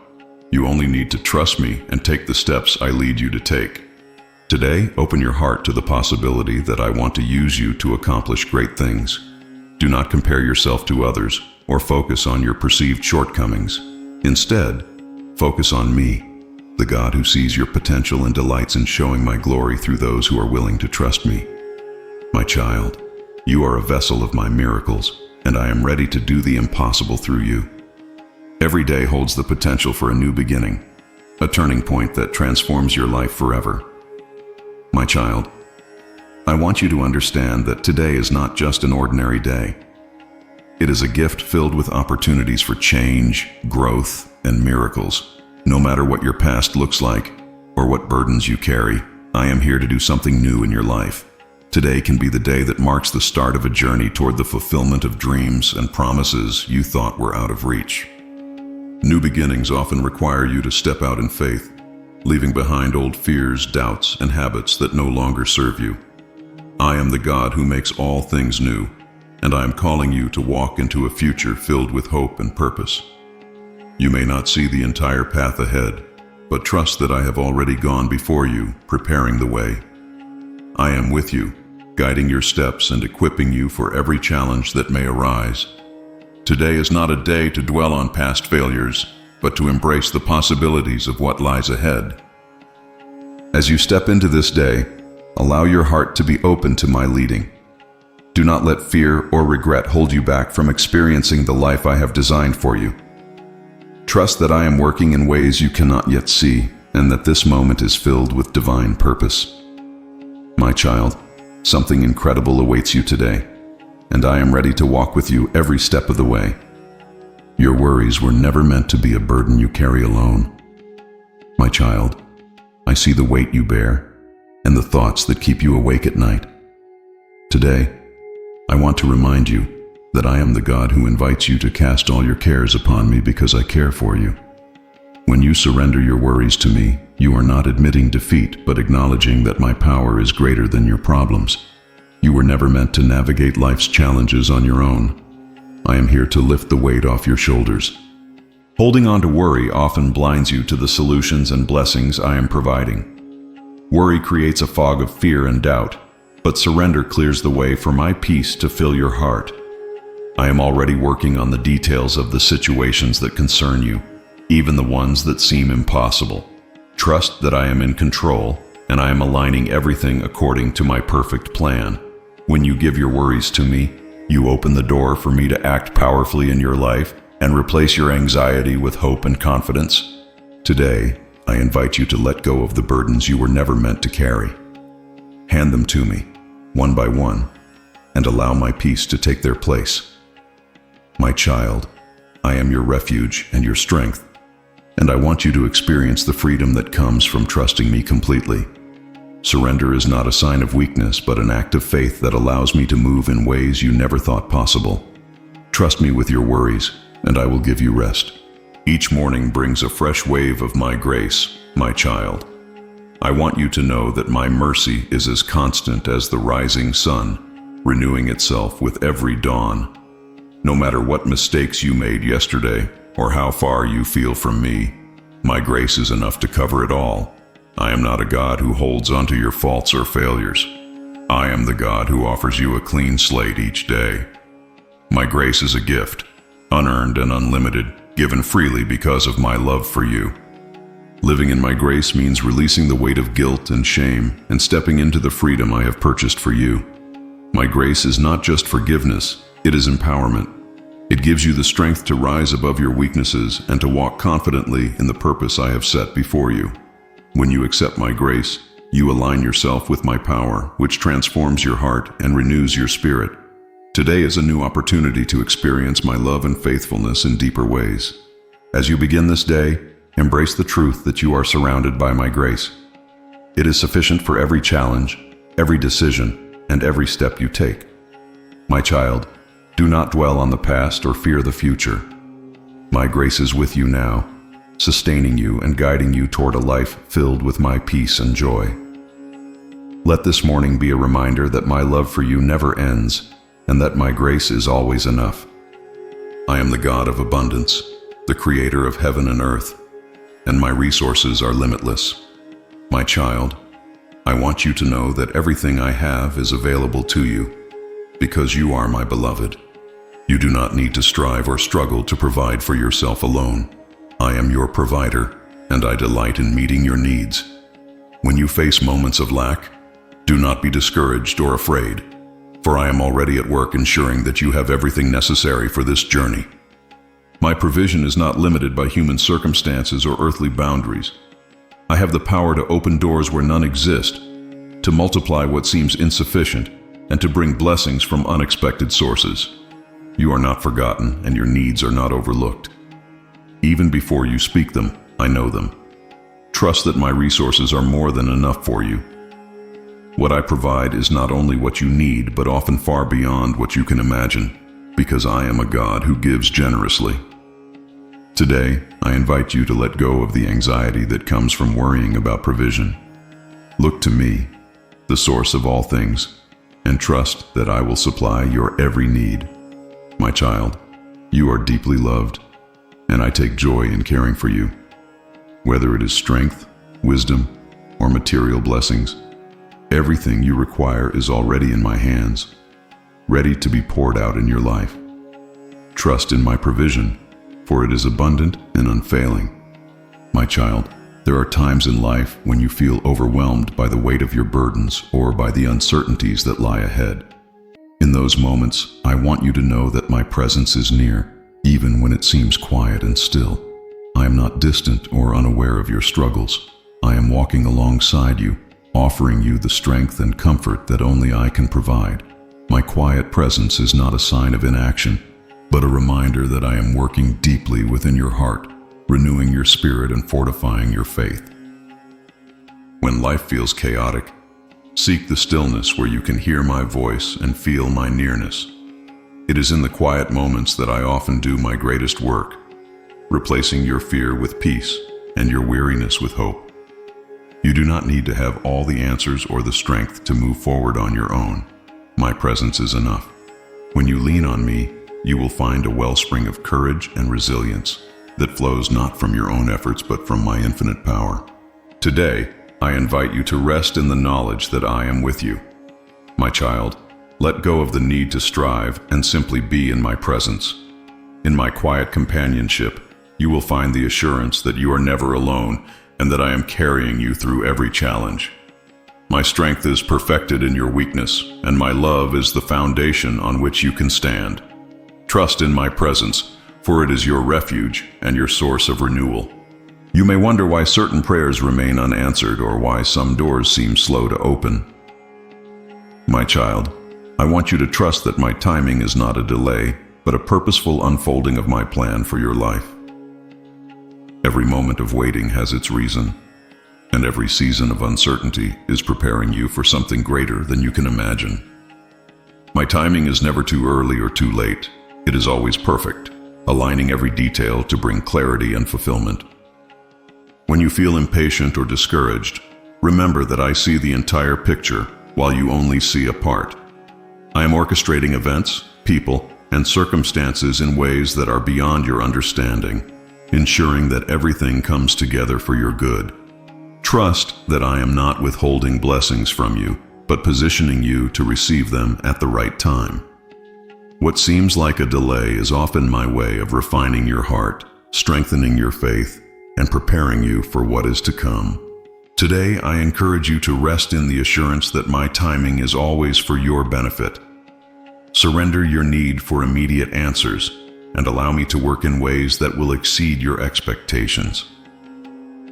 You only need to trust me and take the steps I lead you to take. Today, open your heart to the possibility that I want to use you to accomplish great things. Do not compare yourself to others or focus on your perceived shortcomings. Instead, focus on me, the God who sees your potential and delights in showing my glory through those who are willing to trust me. My child, you are a vessel of my miracles, and I am ready to do the impossible through you. Every day holds the potential for a new beginning, a turning point that transforms your life forever. My child, I want you to understand that today is not just an ordinary day. It is a gift filled with opportunities for change, growth, and miracles. No matter what your past looks like or what burdens you carry, I am here to do something new in your life. Today can be the day that marks the start of a journey toward the fulfillment of dreams and promises you thought were out of reach. New beginnings often require you to step out in faith, leaving behind old fears, doubts, and habits that no longer serve you. I am the God who makes all things new, and I am calling you to walk into a future filled with hope and purpose. You may not see the entire path ahead, but trust that I have already gone before you, preparing the way. I am with you, guiding your steps and equipping you for every challenge that may arise. Today is not a day to dwell on past failures, but to embrace the possibilities of what lies ahead. As you step into this day, allow your heart to be open to my leading. Do not let fear or regret hold you back from experiencing the life I have designed for you. Trust that I am working in ways you cannot yet see, and that this moment is filled with divine purpose. My child, something incredible awaits you today, and I am ready to walk with you every step of the way. Your worries were never meant to be a burden you carry alone. My child, I see the weight you bear and the thoughts that keep you awake at night. Today, I want to remind you that I am the God who invites you to cast all your cares upon me because I care for you. When you surrender your worries to me, you are not admitting defeat, but acknowledging that my power is greater than your problems. You were never meant to navigate life's challenges on your own. I am here to lift the weight off your shoulders. Holding on to worry often blinds you to the solutions and blessings I am providing. Worry creates a fog of fear and doubt, but surrender clears the way for my peace to fill your heart. I am already working on the details of the situations that concern you, even the ones that seem impossible. Trust that I am in control, and I am aligning everything according to my perfect plan. When you give your worries to me, you open the door for me to act powerfully in your life and replace your anxiety with hope and confidence. Today, I invite you to let go of the burdens you were never meant to carry. Hand them to me, one by one, and allow my peace to take their place. My child, I am your refuge and your strength, and I want you to experience the freedom that comes from trusting me completely. Surrender is not a sign of weakness, but an act of faith that allows me to move in ways you never thought possible. Trust me with your worries, and I will give you rest. Each morning brings a fresh wave of my grace, my child. I want you to know that my mercy is as constant as the rising sun, renewing itself with every dawn. No matter what mistakes you made yesterday, or how far you feel from me, my grace is enough to cover it all. I am not a God who holds onto your faults or failures. I am the God who offers you a clean slate each day. My grace is a gift, unearned and unlimited, given freely because of my love for you. Living in my grace means releasing the weight of guilt and shame and stepping into the freedom I have purchased for you. My grace is not just forgiveness, it is empowerment. It gives you the strength to rise above your weaknesses and to walk confidently in the purpose I have set before you. When you accept my grace, you align yourself with my power, which transforms your heart and renews your spirit. Today is a new opportunity to experience my love and faithfulness in deeper ways. As you begin this day, embrace the truth that you are surrounded by my grace. It is sufficient for every challenge, every decision, and every step you take. My child, do not dwell on the past or fear the future. My grace is with you now, sustaining you and guiding you toward a life filled with my peace and joy. Let this morning be a reminder that my love for you never ends and that my grace is always enough. I am the God of abundance, the creator of heaven and earth, and my resources are limitless. My child, I want you to know that everything I have is available to you because you are my beloved. You do not need to strive or struggle to provide for yourself alone. I am your provider, and I delight in meeting your needs. When you face moments of lack, do not be discouraged or afraid, for I am already at work ensuring that you have everything necessary for this journey. My provision is not limited by human circumstances or earthly boundaries. I have the power to open doors where none exist, to multiply what seems insufficient, and to bring blessings from unexpected sources. You are not forgotten, and your needs are not overlooked. Even before you speak them, I know them. Trust that my resources are more than enough for you. What I provide is not only what you need, but often far beyond what you can imagine, because I am a God who gives generously. Today, I invite you to let go of the anxiety that comes from worrying about provision. Look to me, the source of all things, and trust that I will supply your every need. My child, you are deeply loved, and I take joy in caring for you. Whether it is strength, wisdom, or material blessings, everything you require is already in my hands, ready to be poured out in your life. Trust in my provision, for it is abundant and unfailing. My child, there are times in life when you feel overwhelmed by the weight of your burdens or by the uncertainties that lie ahead. In those moments, I want you to know that my presence is near, even when it seems quiet and still. I am not distant or unaware of your struggles. I am walking alongside you, offering you the strength and comfort that only I can provide. My quiet presence is not a sign of inaction, but a reminder that I am working deeply within your heart, renewing your spirit and fortifying your faith. When life feels chaotic, seek the stillness where you can hear my voice and feel my nearness. It is in the quiet moments that I often do my greatest work, replacing your fear with peace and your weariness with hope. You do not need to have all the answers or the strength to move forward on your own. My presence is enough. When you lean on me, you will find a wellspring of courage and resilience that flows not from your own efforts but from my infinite power. Today, I invite you to rest in the knowledge that I am with you. My child, let go of the need to strive and simply be in my presence. In my quiet companionship, you will find the assurance that you are never alone and that I am carrying you through every challenge. My strength is perfected in your weakness, and my love is the foundation on which you can stand. Trust in my presence, for it is your refuge and your source of renewal. You may wonder why certain prayers remain unanswered or why some doors seem slow to open. My child, I want you to trust that my timing is not a delay, but a purposeful unfolding of my plan for your life. Every moment of waiting has its reason, and every season of uncertainty is preparing you for something greater than you can imagine. My timing is never too early or too late. It is always perfect, aligning every detail to bring clarity and fulfillment. When you feel impatient or discouraged, remember that I see the entire picture while you only see a part. I am orchestrating events, people, and circumstances in ways that are beyond your understanding, ensuring that everything comes together for your good. Trust that I am not withholding blessings from you, but positioning you to receive them at the right time. What seems like a delay is often my way of refining your heart, strengthening your faith, and preparing you for what is to come. Today, I encourage you to rest in the assurance that my timing is always for your benefit. Surrender your need for immediate answers and allow me to work in ways that will exceed your expectations.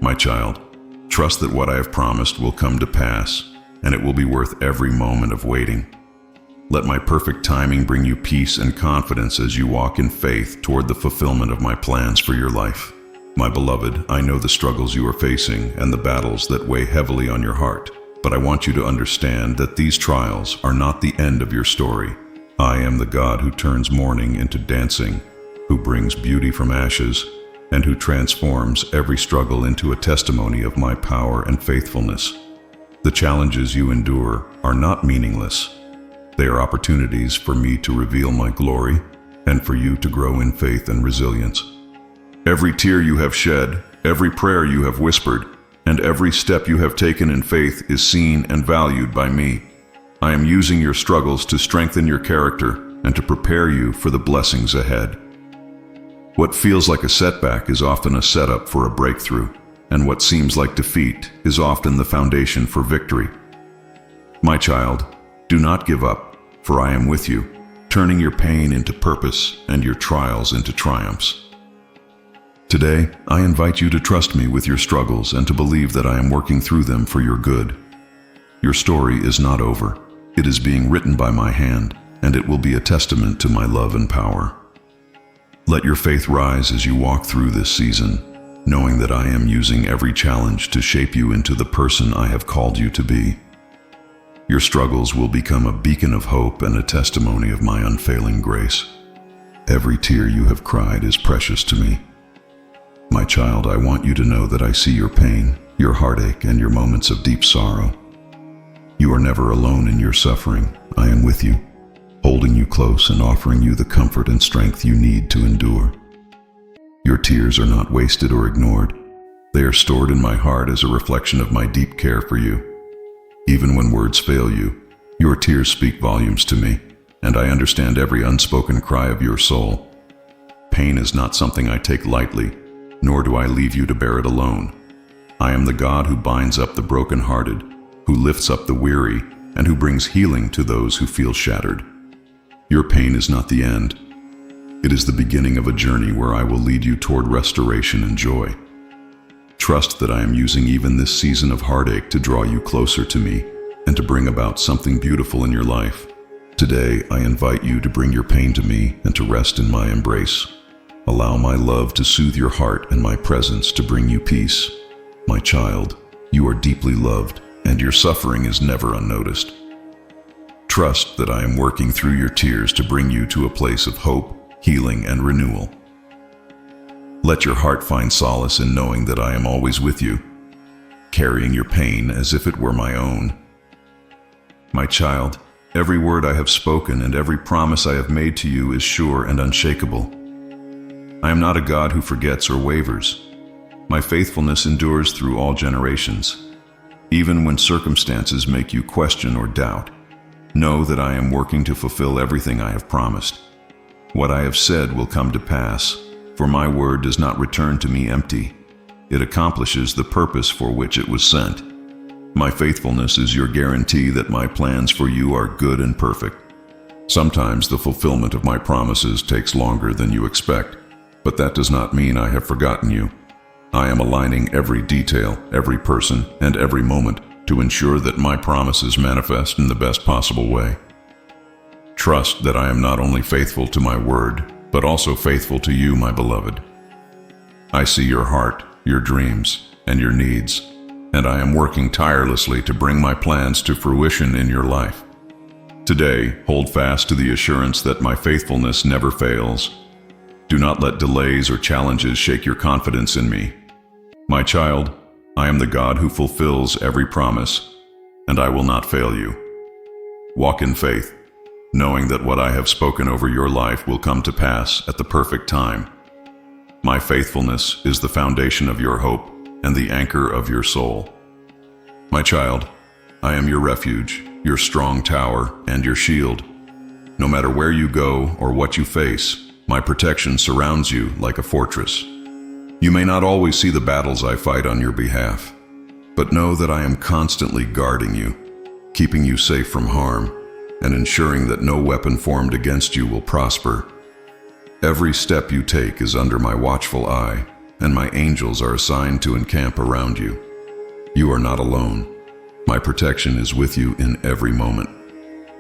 My child, trust that what I have promised will come to pass, and it will be worth every moment of waiting. Let my perfect timing bring you peace and confidence as you walk in faith toward the fulfillment of my plans for your life. My beloved, I know the struggles you are facing and the battles that weigh heavily on your heart, but I want you to understand that these trials are not the end of your story. I am the God who turns mourning into dancing, who brings beauty from ashes, and who transforms every struggle into a testimony of my power and faithfulness. The challenges you endure are not meaningless. They are opportunities for me to reveal my glory and for you to grow in faith and resilience. Every tear you have shed, every prayer you have whispered, and every step you have taken in faith is seen and valued by me. I am using your struggles to strengthen your character and to prepare you for the blessings ahead. What feels like a setback is often a setup for a breakthrough, and what seems like defeat is often the foundation for victory. My child, do not give up, for I am with you, turning your pain into purpose and your trials into triumphs. Today, I invite you to trust me with your struggles and to believe that I am working through them for your good. Your story is not over. It is being written by my hand, and it will be a testament to my love and power. Let your faith rise as you walk through this season, knowing that I am using every challenge to shape you into the person I have called you to be. Your struggles will become a beacon of hope and a testimony of my unfailing grace. Every tear you have cried is precious to me. My child, I want you to know that I see your pain, your heartache, and your moments of deep sorrow. You are never alone in your suffering. I am with you, holding you close and offering you the comfort and strength you need to endure. Your tears are not wasted or ignored. They are stored in my heart as a reflection of my deep care for you. Even when words fail you, your tears speak volumes to me, and I understand every unspoken cry of your soul. Pain is not something I take lightly, nor do I leave you to bear it alone. I am the God who binds up the brokenhearted, who lifts up the weary, and who brings healing to those who feel shattered. Your pain is not the end. It is the beginning of a journey where I will lead you toward restoration and joy. Trust that I am using even this season of heartache to draw you closer to me and to bring about something beautiful in your life. Today, I invite you to bring your pain to me and to rest in my embrace. Allow my love to soothe your heart and my presence to bring you peace. My child, you are deeply loved, and your suffering is never unnoticed. Trust that I am working through your tears to bring you to a place of hope, healing, and renewal. Let your heart find solace in knowing that I am always with you, carrying your pain as if it were my own. My child, every word I have spoken and every promise I have made to you is sure and unshakable. I am not a God who forgets or wavers. My faithfulness endures through all generations. Even when circumstances make you question or doubt, know that I am working to fulfill everything I have promised. What I have said will come to pass, for my word does not return to me empty. It accomplishes the purpose for which it was sent. My faithfulness is your guarantee that my plans for you are good and perfect. Sometimes the fulfillment of my promises takes longer than you expect, but that does not mean I have forgotten you. I am aligning every detail, every person, and every moment to ensure that my promises manifest in the best possible way. Trust that I am not only faithful to my word, but also faithful to you, my beloved. I see your heart, your dreams, and your needs, and I am working tirelessly to bring my plans to fruition in your life. Today, hold fast to the assurance that my faithfulness never fails. Do not let delays or challenges shake your confidence in me. My child, I am the God who fulfills every promise, and I will not fail you. Walk in faith, knowing that what I have spoken over your life will come to pass at the perfect time. My faithfulness is the foundation of your hope and the anchor of your soul. My child, I am your refuge, your strong tower, and your shield. No matter where you go or what you face, my protection surrounds you like a fortress. You may not always see the battles I fight on your behalf, but know that I am constantly guarding you, keeping you safe from harm, and ensuring that no weapon formed against you will prosper. Every step you take is under my watchful eye, and my angels are assigned to encamp around you. You are not alone. My protection is with you in every moment.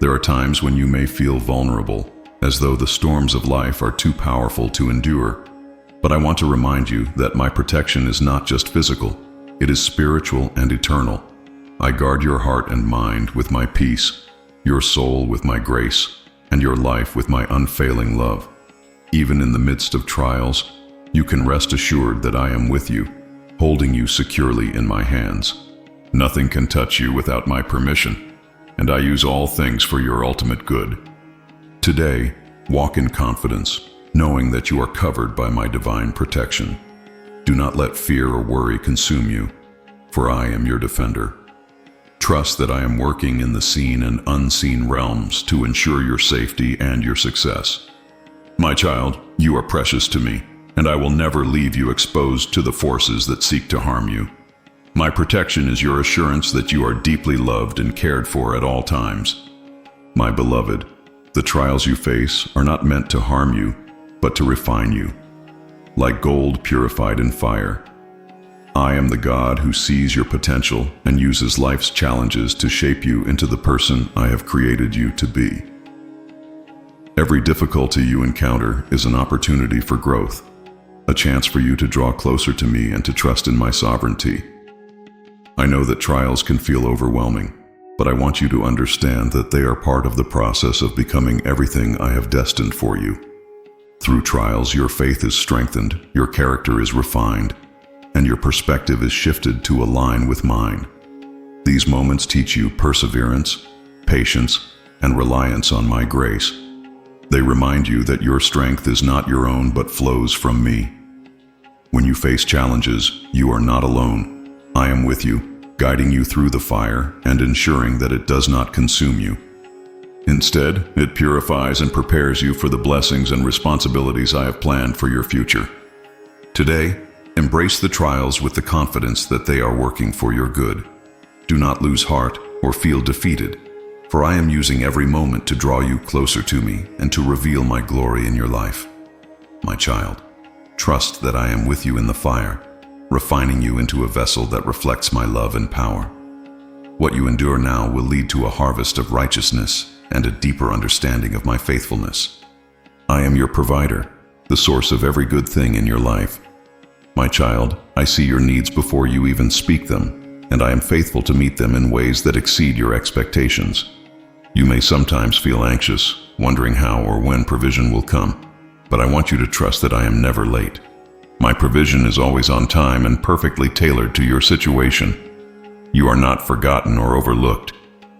There are times when you may feel vulnerable, as though the storms of life are too powerful to endure. But I want to remind you that my protection is not just physical, it is spiritual and eternal. I guard your heart and mind with my peace, your soul with my grace, and your life with my unfailing love. Even in the midst of trials, you can rest assured that I am with you, holding you securely in my hands. Nothing can touch you without my permission, and I use all things for your ultimate good. Today, walk in confidence, knowing that you are covered by my divine protection. Do not let fear or worry consume you, for I am your defender. Trust that I am working in the seen and unseen realms to ensure your safety and your success. My child, you are precious to me, and I will never leave you exposed to the forces that seek to harm you. My protection is your assurance that you are deeply loved and cared for at all times. My beloved, the trials you face are not meant to harm you, but to refine you. Like gold purified in fire, I am the God who sees your potential and uses life's challenges to shape you into the person I have created you to be. Every difficulty you encounter is an opportunity for growth, a chance for you to draw closer to me and to trust in my sovereignty. I know that trials can feel overwhelming, but I want you to understand that they are part of the process of becoming everything I have destined for you. Through trials, your faith is strengthened, your character is refined, and your perspective is shifted to align with mine. These moments teach you perseverance, patience, and reliance on my grace. They remind you that your strength is not your own but flows from me. When you face challenges, you are not alone. I am with you, guiding you through the fire and ensuring that it does not consume you. Instead, it purifies and prepares you for the blessings and responsibilities I have planned for your future. Today, embrace the trials with the confidence that they are working for your good. Do not lose heart or feel defeated, for I am using every moment to draw you closer to me and to reveal my glory in your life. My child, trust that I am with you in the fire, refining you into a vessel that reflects my love and power. What you endure now will lead to a harvest of righteousness and a deeper understanding of my faithfulness. I am your provider, the source of every good thing in your life. My child, I see your needs before you even speak them, and I am faithful to meet them in ways that exceed your expectations. You may sometimes feel anxious, wondering how or when provision will come, but I want you to trust that I am never late. My provision is always on time and perfectly tailored to your situation. You are not forgotten or overlooked.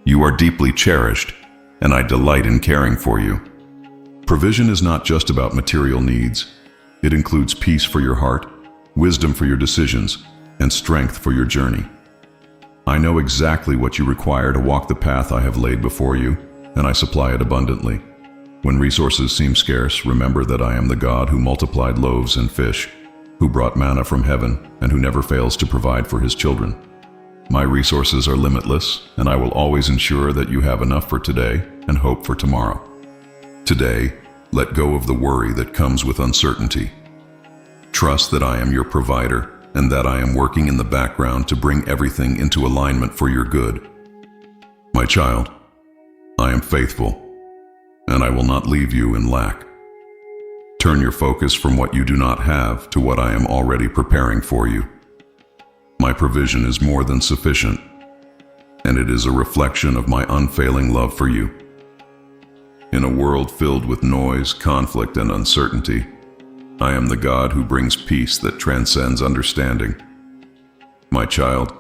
You are deeply cherished, and I delight in caring for you. Provision is not just about material needs. It includes peace for your heart, wisdom for your decisions, and strength for your journey. I know exactly what you require to walk the path I have laid before you, and I supply it abundantly. When resources seem scarce, remember that I am the God who multiplied loaves and fish, who brought manna from heaven, and who never fails to provide for his children. My resources are limitless, and I will always ensure that you have enough for today and hope for tomorrow. Today, let go of the worry that comes with uncertainty. Trust that I am your provider and that I am working in the background to bring everything into alignment for your good. My child, I am faithful, and I will not leave you in lack. Turn your focus from what you do not have to what I am already preparing for you. My provision is more than sufficient, and it is a reflection of my unfailing love for you. In a world filled with noise, conflict, and uncertainty, I am the God who brings peace that transcends understanding. My child,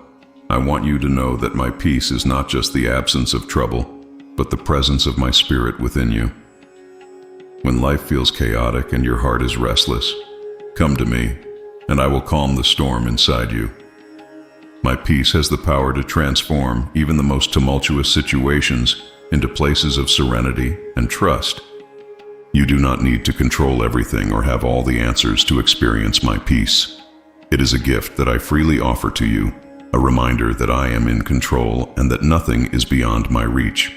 I want you to know that my peace is not just the absence of trouble, but the presence of my spirit within you. When life feels chaotic and your heart is restless, come to me, and I will calm the storm inside you. My peace has the power to transform even the most tumultuous situations into places of serenity and trust. You do not need to control everything or have all the answers to experience my peace. It is a gift that I freely offer to you, a reminder that I am in control and that nothing is beyond my reach.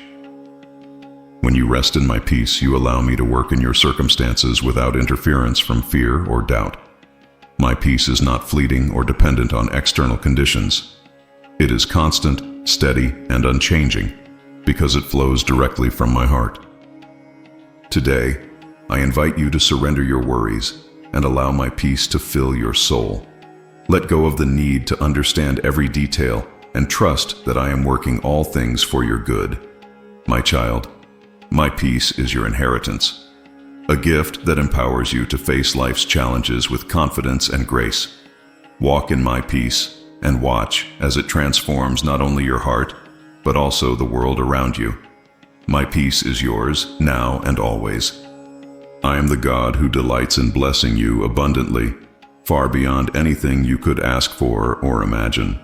When you rest in my peace, you allow me to work in your circumstances without interference from fear or doubt. My peace is not fleeting or dependent on external conditions. It is constant, steady, and unchanging because it flows directly from my heart. Today, I invite you to surrender your worries and allow my peace to fill your soul. Let go of the need to understand every detail and trust that I am working all things for your good. My child, my peace is your inheritance, a gift that empowers you to face life's challenges with confidence and grace. Walk in my peace and watch as it transforms not only your heart, but also the world around you. My peace is yours now and always. I am the God who delights in blessing you abundantly, far beyond anything you could ask for or imagine.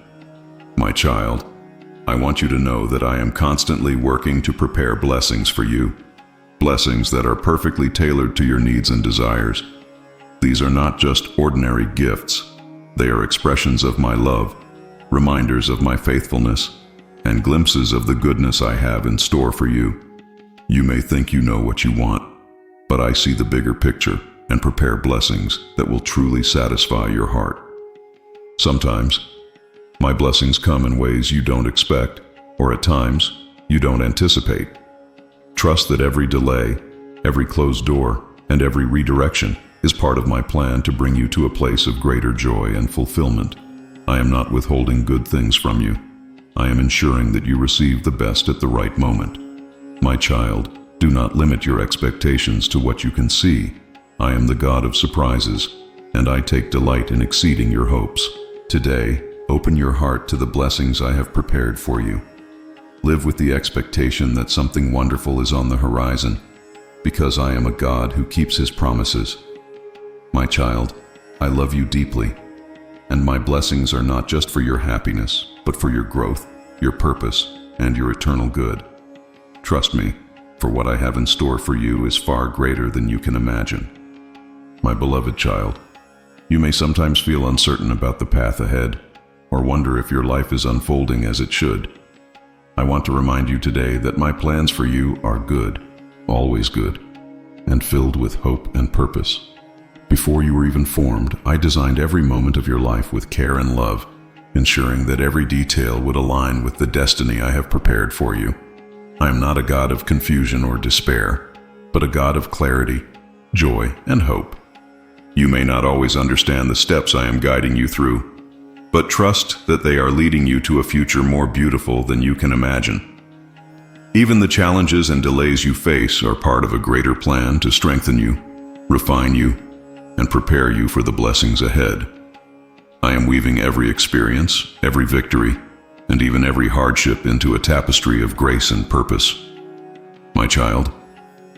My child, I want you to know that I am constantly working to prepare blessings for you, blessings that are perfectly tailored to your needs and desires. These are not just ordinary gifts. They are expressions of my love, reminders of my faithfulness, and glimpses of the goodness I have in store for you. You may think you know what you want, but I see the bigger picture and prepare blessings that will truly satisfy your heart. Sometimes, my blessings come in ways you don't expect, or at times, you don't anticipate. Trust that every delay, every closed door, and every redirection is part of my plan to bring you to a place of greater joy and fulfillment. I am not withholding good things from you. I am ensuring that you receive the best at the right moment. My child, do not limit your expectations to what you can see. I am the God of surprises, and I take delight in exceeding your hopes. Today, open your heart to the blessings I have prepared for you. Live with the expectation that something wonderful is on the horizon, because I am a God who keeps his promises. My child, I love you deeply, and my blessings are not just for your happiness, but for your growth, your purpose, and your eternal good. Trust me, for what I have in store for you is far greater than you can imagine. My beloved child, you may sometimes feel uncertain about the path ahead, or wonder if your life is unfolding as it should. I want to remind you today that my plans for you are good, always good, and filled with hope and purpose. Before you were even formed, I designed every moment of your life with care and love, ensuring that every detail would align with the destiny I have prepared for you. I am not a God of confusion or despair, but a God of clarity, joy, and hope. You may not always understand the steps I am guiding you through, but trust that they are leading you to a future more beautiful than you can imagine. Even the challenges and delays you face are part of a greater plan to strengthen you, refine you, and prepare you for the blessings ahead. I am weaving every experience, every victory, and even every hardship into a tapestry of grace and purpose. My child,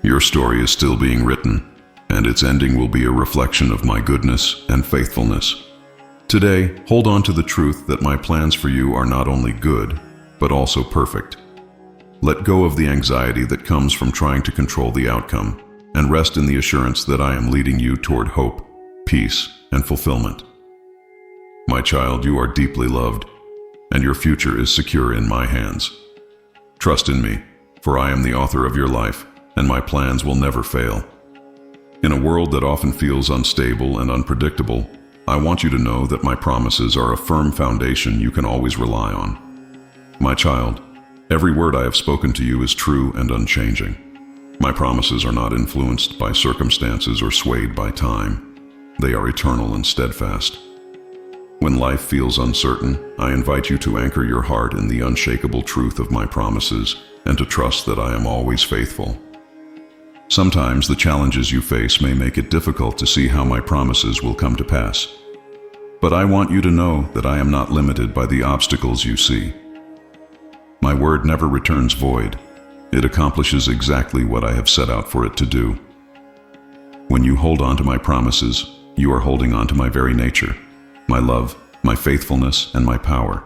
your story is still being written, and its ending will be a reflection of my goodness and faithfulness. Today, hold on to the truth that my plans for you are not only good, but also perfect. Let go of the anxiety that comes from trying to control the outcome, and rest in the assurance that I am leading you toward hope, peace, and fulfillment. My child, you are deeply loved, and your future is secure in my hands. Trust in me, for I am the author of your life, and my plans will never fail. In a world that often feels unstable and unpredictable, I want you to know that my promises are a firm foundation you can always rely on. My child, every word I have spoken to you is true and unchanging. My promises are not influenced by circumstances or swayed by time. They are eternal and steadfast. When life feels uncertain, I invite you to anchor your heart in the unshakable truth of my promises and to trust that I am always faithful. Sometimes the challenges you face may make it difficult to see how my promises will come to pass. But I want you to know that I am not limited by the obstacles you see. My word never returns void. It accomplishes exactly what I have set out for it to do. When you hold on to my promises, you are holding on to my very nature, my love, my faithfulness, and my power.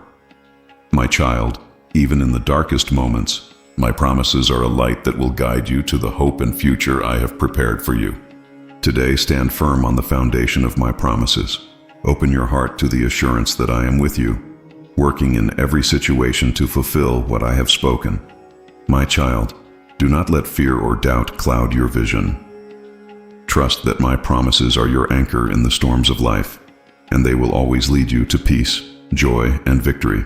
My child, even in the darkest moments, my promises are a light that will guide you to the hope and future I have prepared for you. Today, stand firm on the foundation of my promises. Open your heart to the assurance that I am with you, working in every situation to fulfill what I have spoken. My child, do not let fear or doubt cloud your vision. Trust that my promises are your anchor in the storms of life, and they will always lead you to peace, joy, and victory.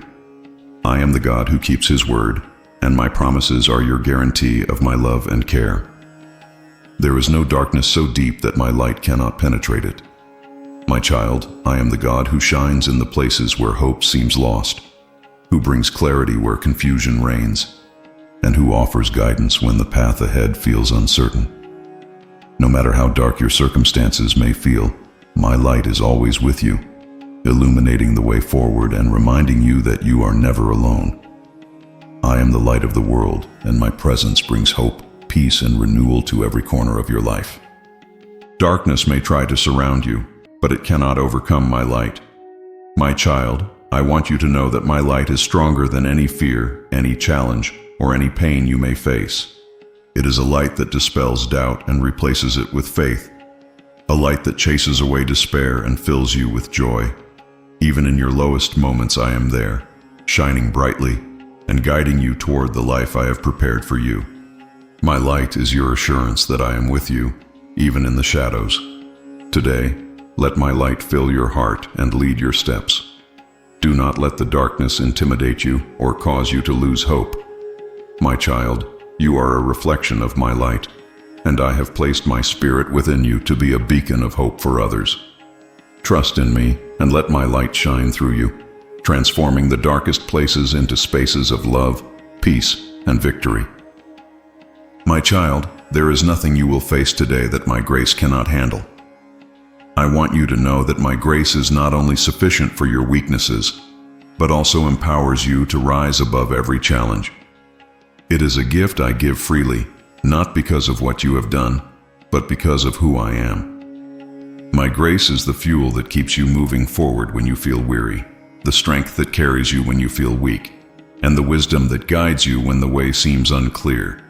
I am the God who keeps his word, and my promises are your guarantee of my love and care. There is no darkness so deep that my light cannot penetrate it. My child, I am the God who shines in the places where hope seems lost, who brings clarity where confusion reigns, and who offers guidance when the path ahead feels uncertain. No matter how dark your circumstances may feel, my light is always with you, illuminating the way forward and reminding you that you are never alone. I am the light of the world, and my presence brings hope, peace, and renewal to every corner of your life. Darkness may try to surround you, but it cannot overcome my light. My child, I want you to know that my light is stronger than any fear, any challenge, or any pain you may face. It is a light that dispels doubt and replaces it with faith, a light that chases away despair and fills you with joy. Even in your lowest moments, I am there, shining brightly and guiding you toward the life I have prepared for you. My light is your assurance that I am with you, even in the shadows. Today, let my light fill your heart and lead your steps. Do not let the darkness intimidate you or cause you to lose hope. My child, you are a reflection of my light, and I have placed my spirit within you to be a beacon of hope for others. Trust in me and let my light shine through you, transforming the darkest places into spaces of love, peace, and victory. My child, there is nothing you will face today that my grace cannot handle. I want you to know that my grace is not only sufficient for your weaknesses, but also empowers you to rise above every challenge. It is a gift I give freely, not because of what you have done, but because of who I am. My grace is the fuel that keeps you moving forward when you feel weary, the strength that carries you when you feel weak, and the wisdom that guides you when the way seems unclear.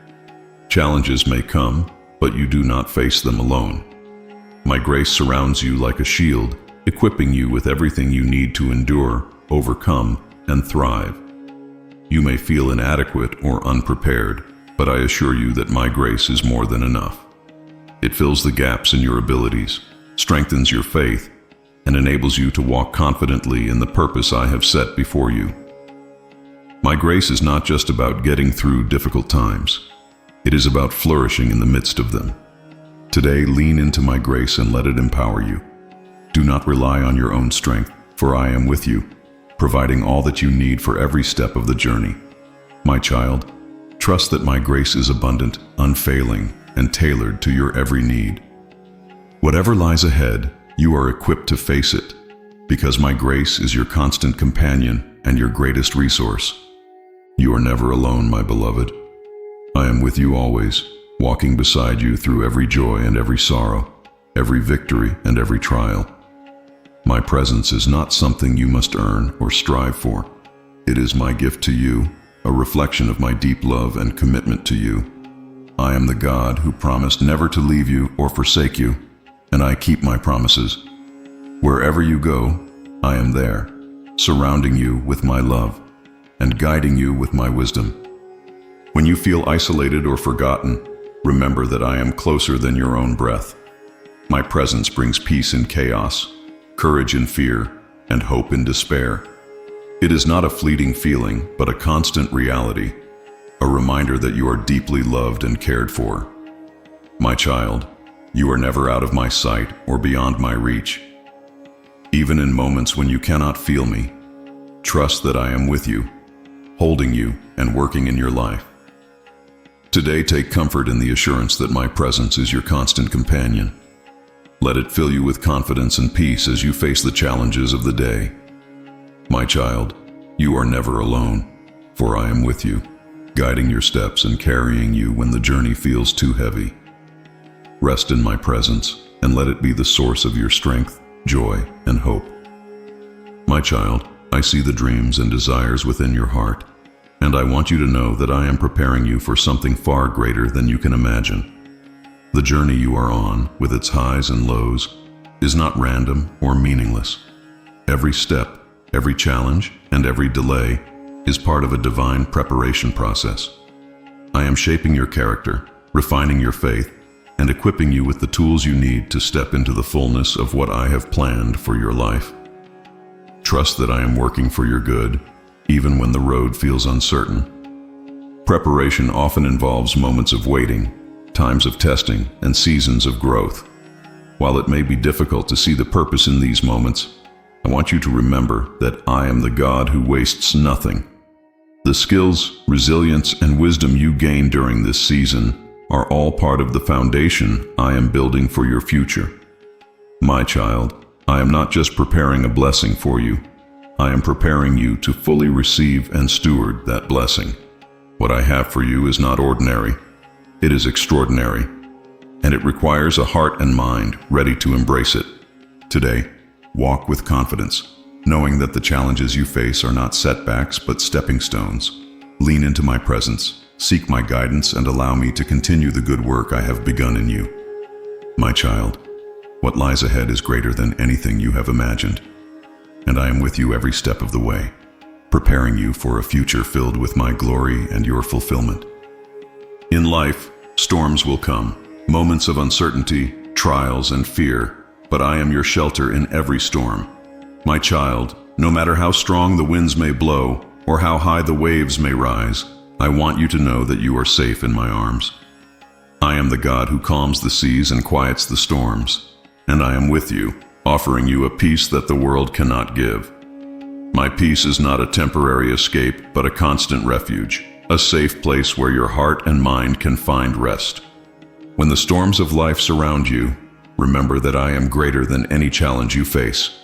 Challenges may come, but you do not face them alone. My grace surrounds you like a shield, equipping you with everything you need to endure, overcome, and thrive. You may feel inadequate or unprepared, but I assure you that my grace is more than enough. It fills the gaps in your abilities, strengthens your faith, and enables you to walk confidently in the purpose I have set before you. My grace is not just about getting through difficult times. It is about flourishing in the midst of them. Today, lean into my grace and let it empower you. Do not rely on your own strength, for I am with you, providing all that you need for every step of the journey. My child, trust that my grace is abundant, unfailing, and tailored to your every need. Whatever lies ahead, you are equipped to face it, because my grace is your constant companion and your greatest resource. You are never alone, my beloved. I am with you always, walking beside you through every joy and every sorrow, every victory and every trial. My presence is not something you must earn or strive for. It is my gift to you, a reflection of my deep love and commitment to you. I am the God who promised never to leave you or forsake you, and I keep my promises. Wherever you go, I am there, surrounding you with my love and guiding you with my wisdom. When you feel isolated or forgotten, remember that I am closer than your own breath. My presence brings peace in chaos, courage in fear, and hope in despair. It is not a fleeting feeling, but a constant reality, a reminder that you are deeply loved and cared for. My child, you are never out of my sight or beyond my reach. Even in moments when you cannot feel me, trust that I am with you, holding you and working in your life. Today, take comfort in the assurance that my presence is your constant companion. Let it fill you with confidence and peace as you face the challenges of the day. My child, you are never alone, for I am with you, guiding your steps and carrying you when the journey feels too heavy. Rest in my presence and let it be the source of your strength, joy, and hope. My child, I see the dreams and desires within your heart, and I want you to know that I am preparing you for something far greater than you can imagine. The journey you are on, with its highs and lows, is not random or meaningless. Every step, every challenge, and every delay is part of a divine preparation process. I am shaping your character, refining your faith, and equipping you with the tools you need to step into the fullness of what I have planned for your life. Trust that I am working for your good, even when the road feels uncertain. Preparation often involves moments of waiting, times of testing, and seasons of growth. While it may be difficult to see the purpose in these moments, I want you to remember that I am the God who wastes nothing. The skills, resilience, and wisdom you gain during this season are all part of the foundation I am building for your future. My child, I am not just preparing a blessing for you. I am preparing you to fully receive and steward that blessing. What I have for you is not ordinary. It is extraordinary, and it requires a heart and mind ready to embrace it. Today, walk with confidence, knowing that the challenges you face are not setbacks but stepping stones. Lean into my presence, seek my guidance, and allow me to continue the good work I have begun in you. My child, what lies ahead is greater than anything you have imagined, and I am with you every step of the way, preparing you for a future filled with my glory and your fulfillment. In life, storms will come, moments of uncertainty, trials, and fear, but I am your shelter in every storm. My child, no matter how strong the winds may blow or how high the waves may rise, I want you to know that you are safe in my arms. I am the God who calms the seas and quiets the storms, and I am with you, offering you a peace that the world cannot give. My peace is not a temporary escape, but a constant refuge, a safe place where your heart and mind can find rest. When the storms of life surround you, remember that I am greater than any challenge you face.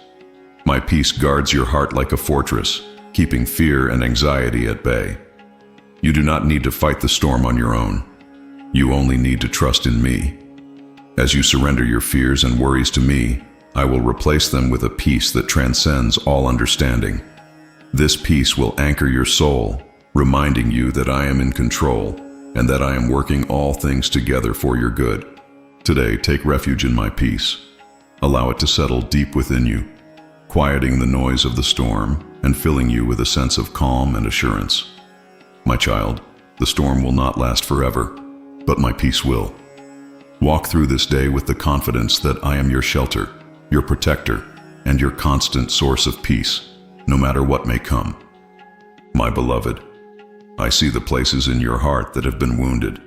My peace guards your heart like a fortress, keeping fear and anxiety at bay. You do not need to fight the storm on your own. You only need to trust in me. As you surrender your fears and worries to me, I will replace them with a peace that transcends all understanding. This peace will anchor your soul, reminding you that I am in control and that I am working all things together for your good. Today, take refuge in my peace. Allow it to settle deep within you, quieting the noise of the storm and filling you with a sense of calm and assurance. My child, the storm will not last forever, but my peace will. Walk through this day with the confidence that I am your shelter, your protector, and your constant source of peace, no matter what may come. My beloved, I see the places in your heart that have been wounded,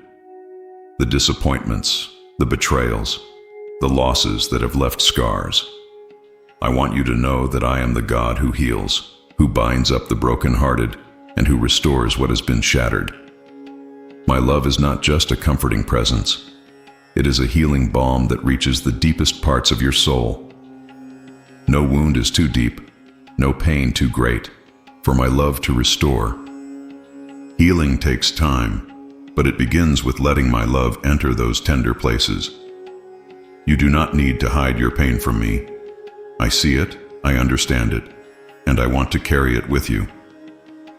the disappointments, the betrayals, the losses that have left scars. I want you to know that I am the God who heals, who binds up the brokenhearted, and who restores what has been shattered. My love is not just a comforting presence. It is a healing balm that reaches the deepest parts of your soul. No wound is too deep, no pain too great, for my love to restore. Healing takes time, but it begins with letting my love enter those tender places. You do not need to hide your pain from me. I see it, I understand it, and I want to carry it with you.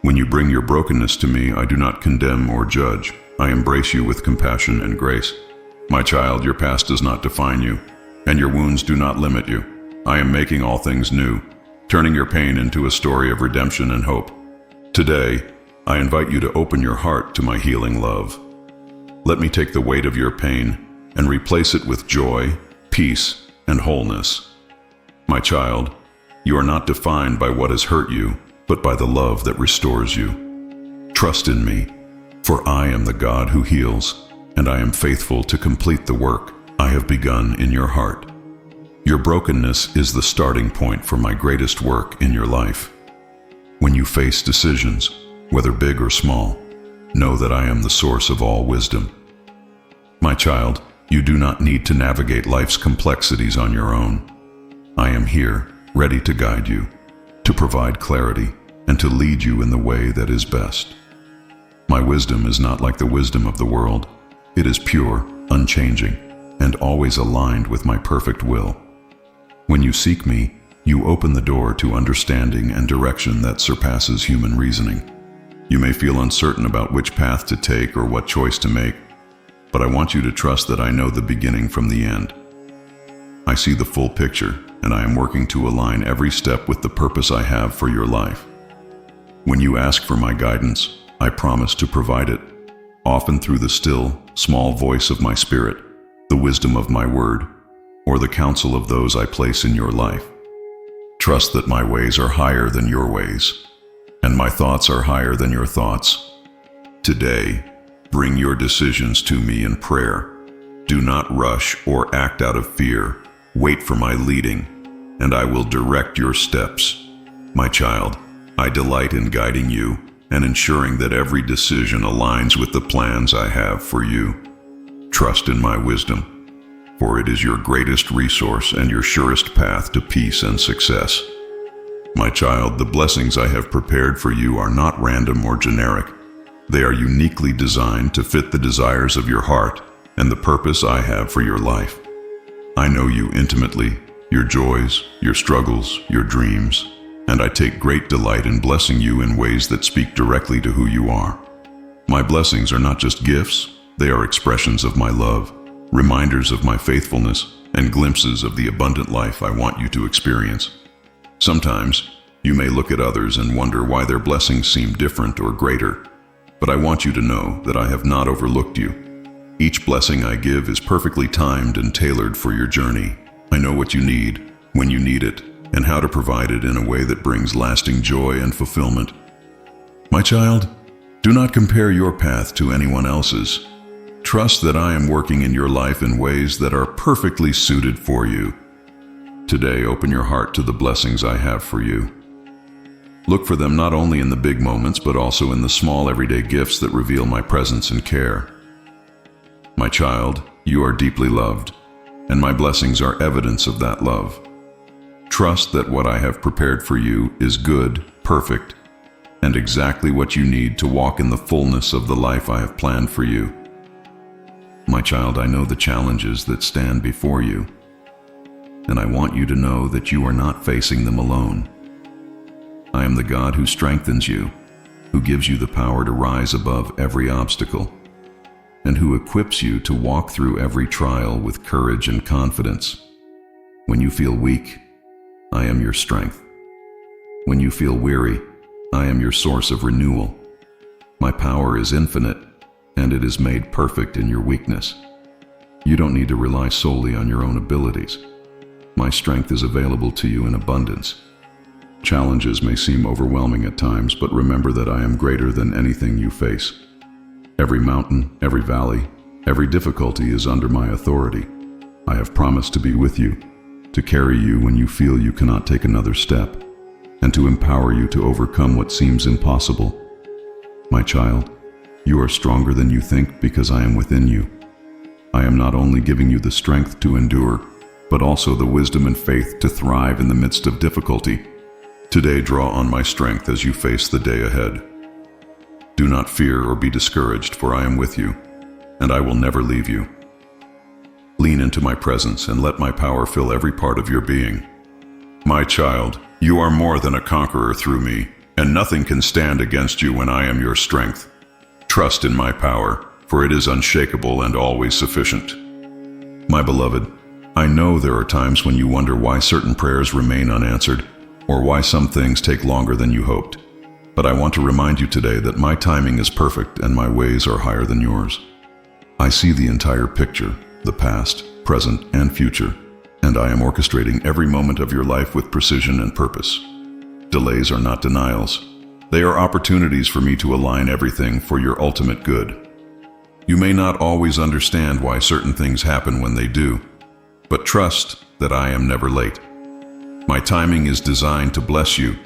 When you bring your brokenness to me, I do not condemn or judge. I embrace you with compassion and grace. My child, your past does not define you, and your wounds do not limit you. I am making all things new, turning your pain into a story of redemption and hope. Today, I invite you to open your heart to my healing love. Let me take the weight of your pain and replace it with joy, peace, and wholeness. My child, you are not defined by what has hurt you, but by the love that restores you. Trust in me, for I am the God who heals, and I am faithful to complete the work I have begun in your heart. Your brokenness is the starting point for my greatest work in your life. When you face decisions, whether big or small, know that I am the source of all wisdom. My child, you do not need to navigate life's complexities on your own. I am here, ready to guide you, to provide clarity, and to lead you in the way that is best. My wisdom is not like the wisdom of the world. It is pure, unchanging, and always aligned with my perfect will. When you seek me, you open the door to understanding and direction that surpasses human reasoning. You may feel uncertain about which path to take or what choice to make, but I want you to trust that I know the beginning from the end. I see the full picture, and I am working to align every step with the purpose I have for your life. When you ask for my guidance, I promise to provide it, often through the still, small voice of my spirit, the wisdom of my word, or the counsel of those I place in your life. Trust that my ways are higher than your ways, and my thoughts are higher than your thoughts. Today, bring your decisions to me in prayer. Do not rush or act out of fear. Wait for my leading, and I will direct your steps. My child, I delight in guiding you and ensuring that every decision aligns with the plans I have for you. Trust in my wisdom, for it is your greatest resource and your surest path to peace and success. My child, the blessings I have prepared for you are not random or generic. They are uniquely designed to fit the desires of your heart and the purpose I have for your life. I know you intimately, your joys, your struggles, your dreams, and I take great delight in blessing you in ways that speak directly to who you are. My blessings are not just gifts, they are expressions of my love, reminders of my faithfulness, and glimpses of the abundant life I want you to experience. Sometimes, you may look at others and wonder why their blessings seem different or greater, but I want you to know that I have not overlooked you. Each blessing I give is perfectly timed and tailored for your journey. I know what you need, when you need it, and how to provide it in a way that brings lasting joy and fulfillment. My child, do not compare your path to anyone else's. Trust that I am working in your life in ways that are perfectly suited for you. Today, open your heart to the blessings I have for you. Look for them not only in the big moments, but also in the small everyday gifts that reveal my presence and care. My child, you are deeply loved, and my blessings are evidence of that love. Trust that what I have prepared for you is good, perfect, and exactly what you need to walk in the fullness of the life I have planned for you. My child, I know the challenges that stand before you, and I want you to know that you are not facing them alone. I am the God who strengthens you, who gives you the power to rise above every obstacle, and who equips you to walk through every trial with courage and confidence. When you feel weak, I am your strength. When you feel weary, I am your source of renewal. My power is infinite, and it is made perfect in your weakness. You don't need to rely solely on your own abilities. My strength is available to you in abundance. Challenges may seem overwhelming at times, but remember that I am greater than anything you face. Every mountain, every valley, every difficulty is under my authority. I have promised to be with you, to carry you when you feel you cannot take another step, and to empower you to overcome what seems impossible. My child, you are stronger than you think because I am within you. I am not only giving you the strength to endure, but also the wisdom and faith to thrive in the midst of difficulty. Today, draw on my strength as you face the day ahead. Do not fear or be discouraged, for I am with you, and I will never leave you. Lean into my presence and let my power fill every part of your being. My child, you are more than a conqueror through me, and nothing can stand against you when I am your strength. Trust in my power, for it is unshakable and always sufficient. My beloved, I know there are times when you wonder why certain prayers remain unanswered, or why some things take longer than you hoped. But I want to remind you today that my timing is perfect and my ways are higher than yours. I see the entire picture, the past, present, and future, and I am orchestrating every moment of your life with precision and purpose. Delays are not denials. They are opportunities for me to align everything for your ultimate good. You may not always understand why certain things happen when they do, but trust that I am never late. My timing is designed to bless you,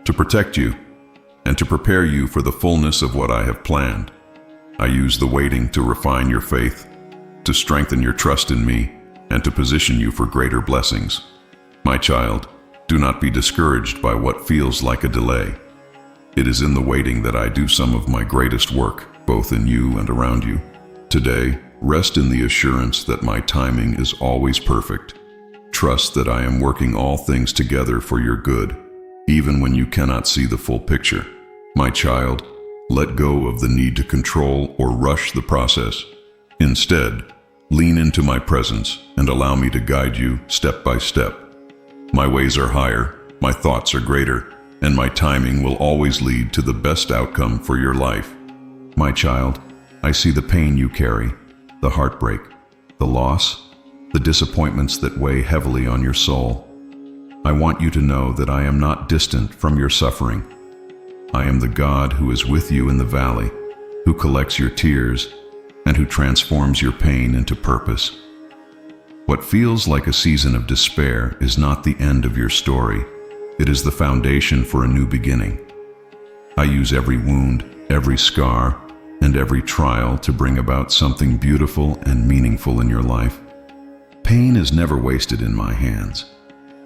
to protect you, and to prepare you for the fullness of what I have planned. I use the waiting to refine your faith, to strengthen your trust in me, and to position you for greater blessings. My child, do not be discouraged by what feels like a delay. It is in the waiting that I do some of my greatest work, both in you and around you. Today, rest in the assurance that my timing is always perfect. Trust that I am working all things together for your good, even when you cannot see the full picture. My child, let go of the need to control or rush the process. Instead, lean into my presence and allow me to guide you step by step. My ways are higher, my thoughts are greater, and my timing will always lead to the best outcome for your life. My child, I see the pain you carry, the heartbreak, the loss, the disappointments that weigh heavily on your soul. I want you to know that I am not distant from your suffering. I am the God who is with you in the valley, who collects your tears, and who transforms your pain into purpose. What feels like a season of despair is not the end of your story. It is the foundation for a new beginning. I use every wound, every scar, and every trial to bring about something beautiful and meaningful in your life. Pain is never wasted in my hands.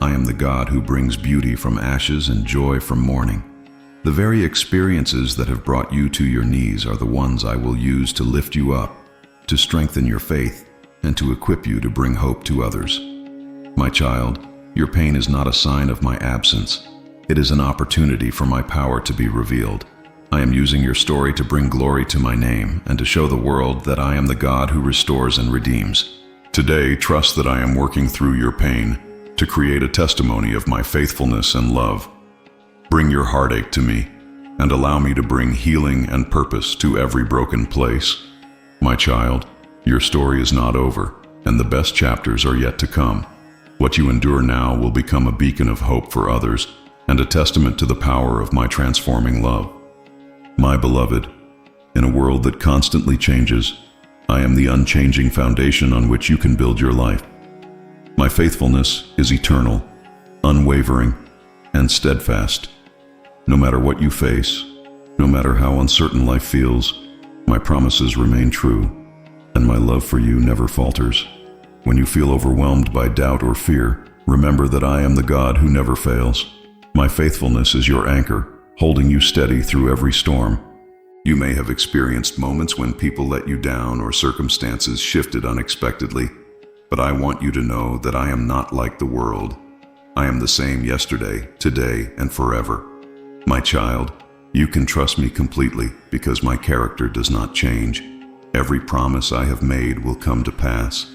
I am the God who brings beauty from ashes and joy from mourning. The very experiences that have brought you to your knees are the ones I will use to lift you up, to strengthen your faith, and to equip you to bring hope to others. My child, your pain is not a sign of my absence. It is an opportunity for my power to be revealed. I am using your story to bring glory to my name and to show the world that I am the God who restores and redeems. Today, trust that I am working through your pain to create a testimony of my faithfulness and love. Bring your heartache to me and allow me to bring healing and purpose to every broken place. My child, your story is not over, and the best chapters are yet to come. What you endure now will become a beacon of hope for others and a testament to the power of my transforming love. My beloved, in a world that constantly changes, I am the unchanging foundation on which you can build your life. My faithfulness is eternal, unwavering, and steadfast. No matter what you face, no matter how uncertain life feels, my promises remain true, and my love for you never falters. When you feel overwhelmed by doubt or fear, remember that I am the God who never fails. My faithfulness is your anchor, holding you steady through every storm. You may have experienced moments when people let you down or circumstances shifted unexpectedly, but I want you to know that I am not like the world. I am the same yesterday, today, and forever. My child, you can trust me completely because my character does not change. Every promise I have made will come to pass,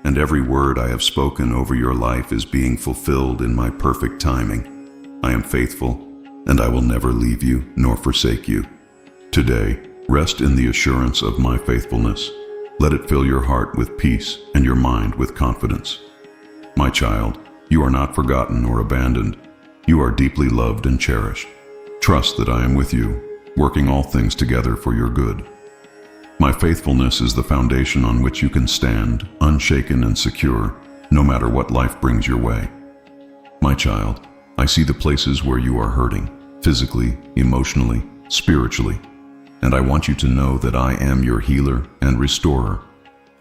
and every word I have spoken over your life is being fulfilled in my perfect timing. I am faithful, and I will never leave you nor forsake you. Today, rest in the assurance of my faithfulness. Let it fill your heart with peace and your mind with confidence. My child, you are not forgotten or abandoned. You are deeply loved and cherished. Trust that I am with you, working all things together for your good. My faithfulness is the foundation on which you can stand, unshaken and secure, no matter what life brings your way. My child, I see the places where you are hurting, physically, emotionally, spiritually, and I want you to know that I am your healer and restorer.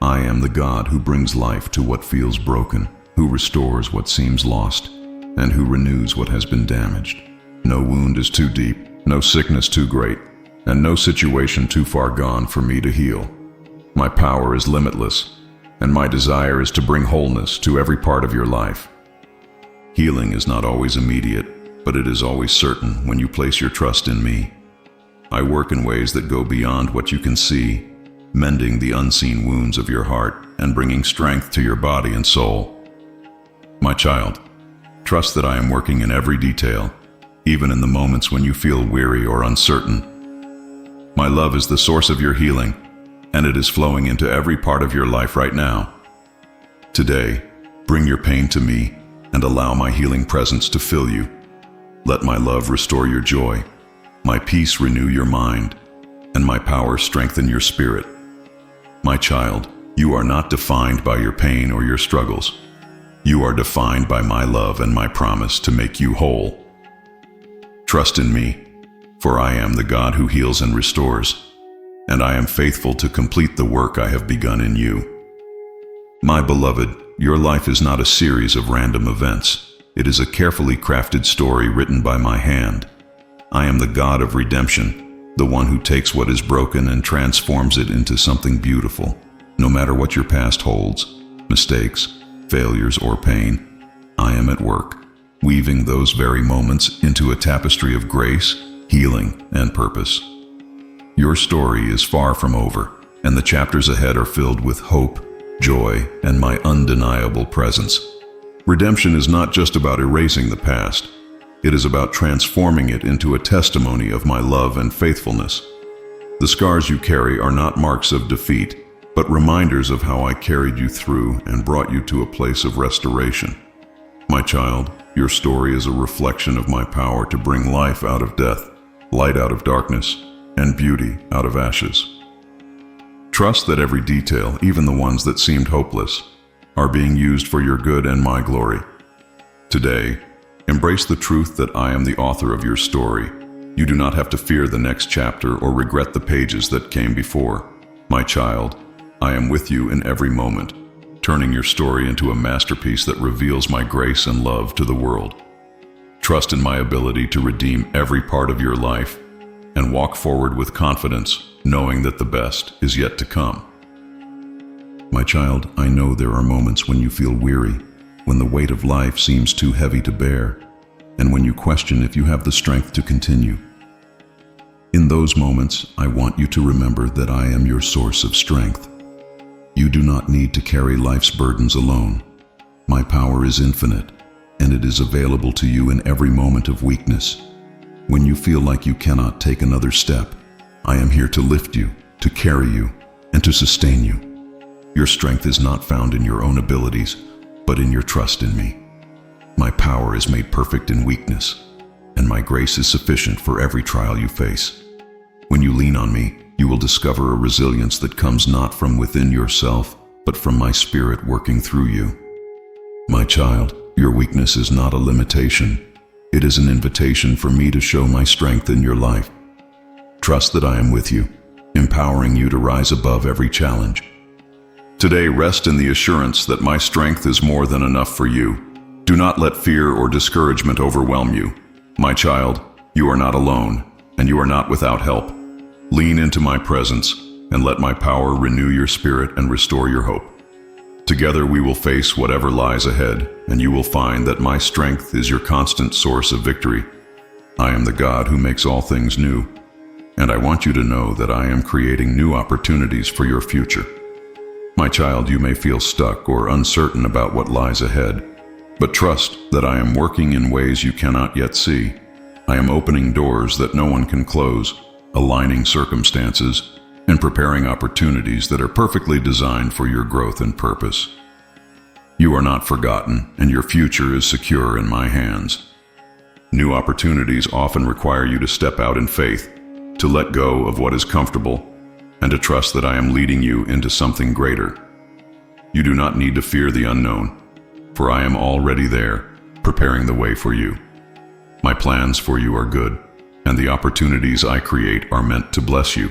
I am the God who brings life to what feels broken, who restores what seems lost, and who renews what has been damaged. No wound is too deep, no sickness too great, and no situation too far gone for me to heal. My power is limitless, and my desire is to bring wholeness to every part of your life. Healing is not always immediate, but it is always certain when you place your trust in me. I work in ways that go beyond what you can see, mending the unseen wounds of your heart and bringing strength to your body and soul. My child, trust that I am working in every detail, even in the moments when you feel weary or uncertain. My love is the source of your healing, and it is flowing into every part of your life right now. Today, bring your pain to me and allow my healing presence to fill you. Let my love restore your joy, my peace renew your mind, and my power strengthen your spirit. My child, you are not defined by your pain or your struggles. You are defined by my love and my promise to make you whole. Trust in me, for I am the God who heals and restores, and I am faithful to complete the work I have begun in you. My beloved, your life is not a series of random events. It is a carefully crafted story written by my hand. I am the God of redemption, the one who takes what is broken and transforms it into something beautiful. No matter what your past holds, mistakes, failures, or pain, I am at work, weaving those very moments into a tapestry of grace, healing, and purpose. Your story is far from over, and the chapters ahead are filled with hope, joy, and my undeniable presence. Redemption is not just about erasing the past. It is about transforming it into a testimony of my love and faithfulness. The scars you carry are not marks of defeat, but reminders of how I carried you through and brought you to a place of restoration. My child, your story is a reflection of my power to bring life out of death, light out of darkness, and beauty out of ashes. Trust that every detail, even the ones that seemed hopeless, are being used for your good and my glory. Today, embrace the truth that I am the author of your story. You do not have to fear the next chapter or regret the pages that came before. My child, I am with you in every moment, turning your story into a masterpiece that reveals my grace and love to the world. Trust in my ability to redeem every part of your life and walk forward with confidence, knowing that the best is yet to come. My child, I know there are moments when you feel weary, when the weight of life seems too heavy to bear, and when you question if you have the strength to continue. In those moments, I want you to remember that I am your source of strength. You do not need to carry life's burdens alone. My power is infinite, and it is available to you in every moment of weakness. When you feel like you cannot take another step, I am here to lift you, to carry you, and to sustain you. Your strength is not found in your own abilities, but in your trust in me. My power is made perfect in weakness, and my grace is sufficient for every trial you face. When you lean on me, you will discover a resilience that comes not from within yourself, but from my spirit working through you. My child, your weakness is not a limitation. it is an invitation for me to show my strength in your life. Trust that I am with you, empowering you to rise above every challenge. Today, rest in the assurance that my strength is more than enough for you. Do not let fear or discouragement overwhelm you. My child, you are not alone, and you are not without help. Lean into my presence, and let my power renew your spirit and restore your hope. Together we will face whatever lies ahead, and you will find that my strength is your constant source of victory. I am the God who makes all things new, and I want you to know that I am creating new opportunities for your future. My child, you may feel stuck or uncertain about what lies ahead, but trust that I am working in ways you cannot yet see. I am opening doors that no one can close, aligning circumstances, and preparing opportunities that are perfectly designed for your growth and purpose. You are not forgotten, and your future is secure in my hands. New opportunities often require you to step out in faith, to let go of what is comfortable, and to trust that I am leading you into something greater. You do not need to fear the unknown, for I am already there, preparing the way for you. My plans for you are good, and the opportunities I create are meant to bless you,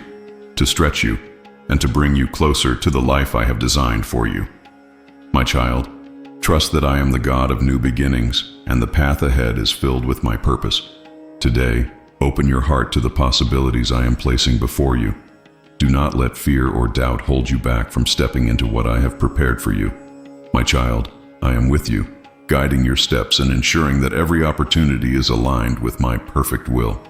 to stretch you, and to bring you closer to the life I have designed for you. My child, trust that I am the God of new beginnings, and the path ahead is filled with my purpose. Today, open your heart to the possibilities I am placing before you. Do not let fear or doubt hold you back from stepping into what I have prepared for you. My child, I am with you, guiding your steps and ensuring that every opportunity is aligned with my perfect will.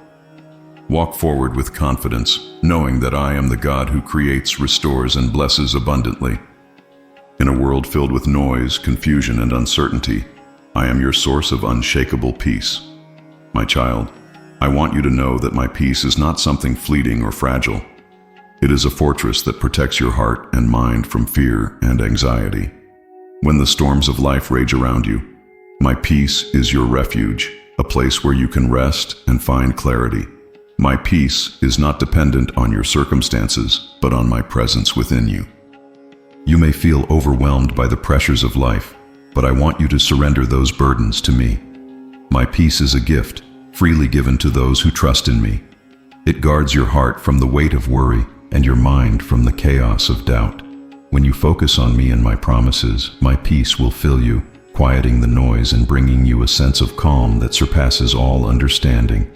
Walk forward with confidence, knowing that I am the God who creates, restores, and blesses abundantly. In a world filled with noise, confusion, and uncertainty, I am your source of unshakable peace. My child, I want you to know that my peace is not something fleeting or fragile. It is a fortress that protects your heart and mind from fear and anxiety. When the storms of life rage around you, my peace is your refuge, a place where you can rest and find clarity. My peace is not dependent on your circumstances, but on my presence within you. You may feel overwhelmed by the pressures of life, but I want you to surrender those burdens to me. My peace is a gift, freely given to those who trust in me. It guards your heart from the weight of worry and your mind from the chaos of doubt. When you focus on me and my promises, my peace will fill you, quieting the noise and bringing you a sense of calm that surpasses all understanding.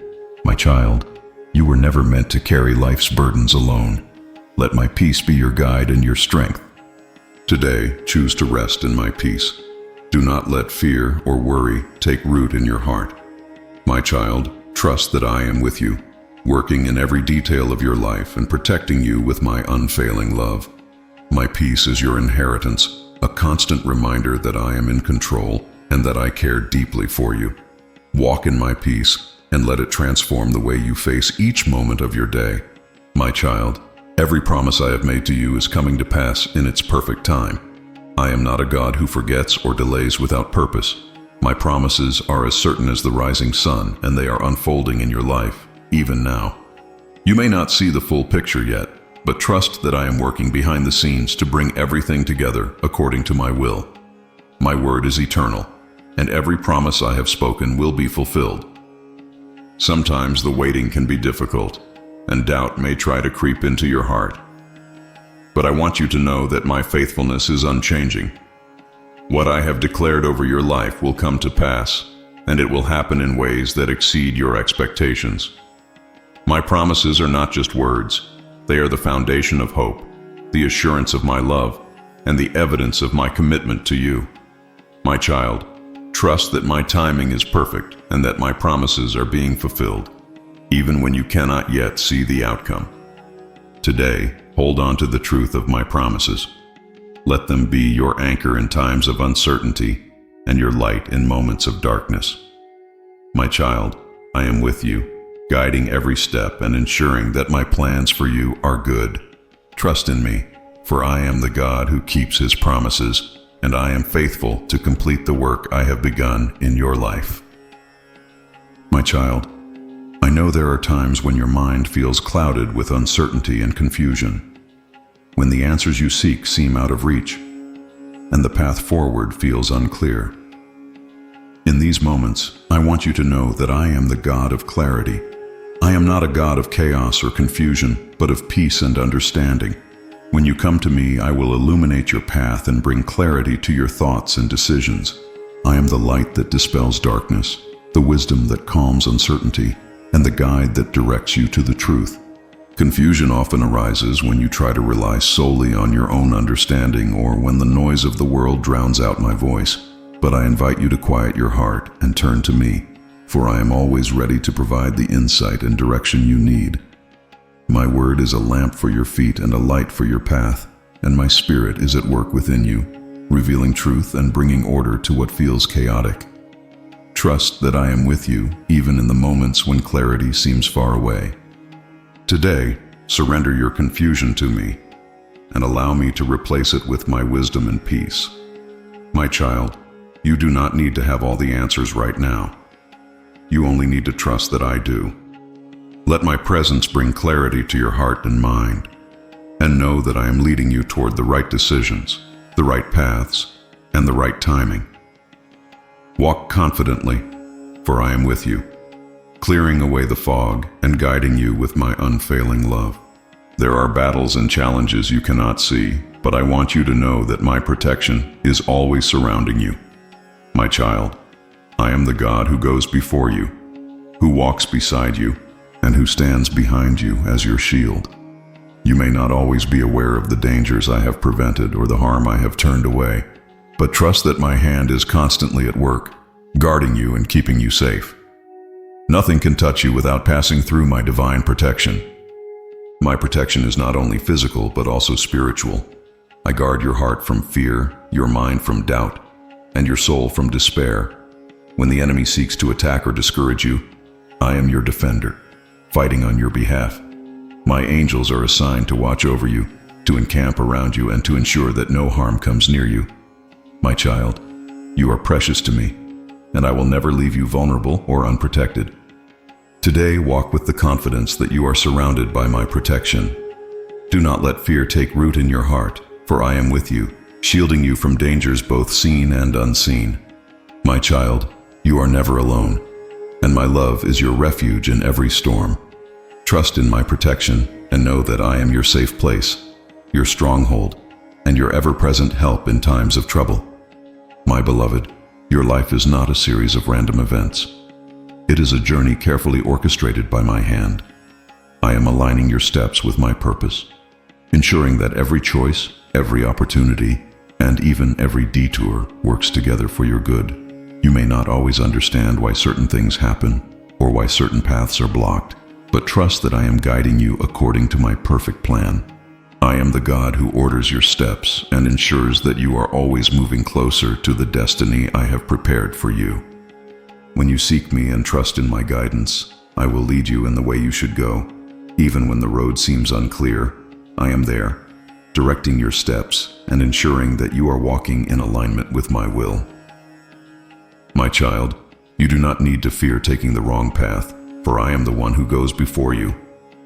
My child, you were never meant to carry life's burdens alone. Let my peace be your guide and your strength. Today, choose to rest in my peace. Do not let fear or worry take root in your heart. My child, trust that I am with you, working in every detail of your life and protecting you with my unfailing love. My peace is your inheritance, a constant reminder that I am in control and that I care deeply for you. Walk in my peace and let it transform the way you face each moment of your day. My child, every promise I have made to you is coming to pass in its perfect time. I am not a God who forgets or delays without purpose. My promises are as certain as the rising sun, and they are unfolding in your life, even now. You may not see the full picture yet, but trust that I am working behind the scenes to bring everything together according to my will. My word is eternal, and every promise I have spoken will be fulfilled. Sometimes the waiting can be difficult, and doubt may try to creep into your heart. But I want you to know that my faithfulness is unchanging. What I have declared over your life will come to pass, and it will happen in ways that exceed your expectations. My promises are not just words. They are the foundation of hope, the assurance of my love, and the evidence of my commitment to you. My child, trust that my timing is perfect and that my promises are being fulfilled, even when you cannot yet see the outcome. Today, hold on to the truth of my promises. Let them be your anchor in times of uncertainty and your light in moments of darkness. My child, I am with you, guiding every step and ensuring that my plans for you are good. Trust in me, for I am the God who keeps his promises, and I am faithful to complete the work I have begun in your life. My child, I know there are times when your mind feels clouded with uncertainty and confusion, when the answers you seek seem out of reach, and the path forward feels unclear. In these moments, I want you to know that I am the God of clarity. I am not a God of chaos or confusion, but of peace and understanding. When you come to me, I will illuminate your path and bring clarity to your thoughts and decisions. I am the light that dispels darkness, the wisdom that calms uncertainty, and the guide that directs you to the truth. Confusion often arises when you try to rely solely on your own understanding or when the noise of the world drowns out my voice. But I invite you to quiet your heart and turn to me, for I am always ready to provide the insight and direction you need. My word is a lamp for your feet and a light for your path, and my spirit is at work within you, revealing truth and bringing order to what feels chaotic. Trust that I am with you, even in the moments when clarity seems far away. Today, surrender your confusion to me, and allow me to replace it with my wisdom and peace. My child, you do not need to have all the answers right now. You only need to trust that I do. Let my presence bring clarity to your heart and mind, and know that I am leading you toward the right decisions, the right paths, and the right timing. Walk confidently, for I am with you, clearing away the fog and guiding you with my unfailing love. There are battles and challenges you cannot see, but I want you to know that my protection is always surrounding you. My child, I am the God who goes before you, who walks beside you, and who stands behind you as your shield. You may not always be aware of the dangers I have prevented or the harm I have turned away, but trust that my hand is constantly at work, guarding you and keeping you safe. Nothing can touch you without passing through my divine protection. My protection is not only physical but also spiritual. I guard your heart from fear, your mind from doubt, and your soul from despair. When the enemy seeks to attack or discourage you, I am your defender, fighting on your behalf. My angels are assigned to watch over you, to encamp around you, and to ensure that no harm comes near you. My child, you are precious to me, and I will never leave you vulnerable or unprotected. Today, walk with the confidence that you are surrounded by my protection. Do not let fear take root in your heart, for I am with you, shielding you from dangers both seen and unseen. My child, you are never alone, and my love is your refuge in every storm. Trust in my protection and know that I am your safe place, your stronghold, and your ever-present help in times of trouble. My beloved, your life is not a series of random events. It is a journey carefully orchestrated by my hand. I am aligning your steps with my purpose, ensuring that every choice, every opportunity, and even every detour works together for your good. You may not always understand why certain things happen or why certain paths are blocked, but trust that I am guiding you according to my perfect plan. I am the God who orders your steps and ensures that you are always moving closer to the destiny I have prepared for you. When you seek me and trust in my guidance, I will lead you in the way you should go. Even when the road seems unclear, I am there, directing your steps and ensuring that you are walking in alignment with my will. My child, you do not need to fear taking the wrong path, for I am the one who goes before you,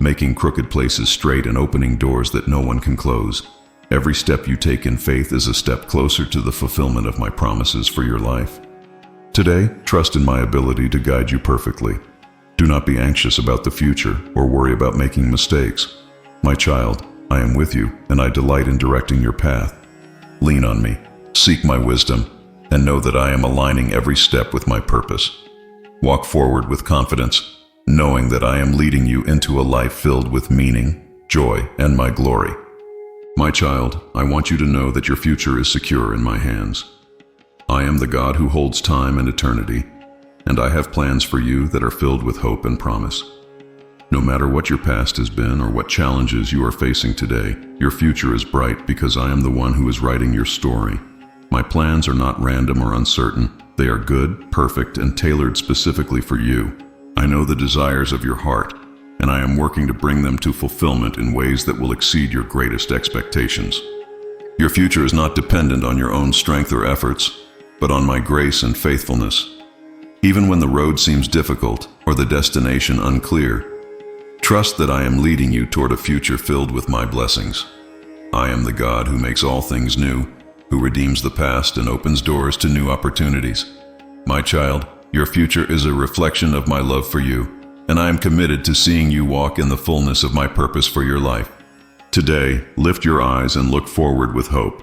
making crooked places straight and opening doors that no one can close. Every step you take in faith is a step closer to the fulfillment of my promises for your life. Today, trust in my ability to guide you perfectly. Do not be anxious about the future or worry about making mistakes. My child, I am with you, and I delight in directing your path. Lean on me, seek my wisdom, and know that I am aligning every step with my purpose. Walk forward with confidence, knowing that I am leading you into a life filled with meaning, joy, and my glory. My child, I want you to know that your future is secure in my hands. I am the God who holds time and eternity, and I have plans for you that are filled with hope and promise. No matter what your past has been or what challenges you are facing today, your future is bright because I am the one who is writing your story. My plans are not random or uncertain. They are good, perfect, and tailored specifically for you. I know the desires of your heart, and I am working to bring them to fulfillment in ways that will exceed your greatest expectations. Your future is not dependent on your own strength or efforts, but on my grace and faithfulness. Even when the road seems difficult or the destination unclear, trust that I am leading you toward a future filled with my blessings. I am the God who makes all things new, who redeems the past and opens doors to new opportunities. My child, your future is a reflection of my love for you, and I am committed to seeing you walk in the fullness of my purpose for your life. Today, lift your eyes and look forward with hope.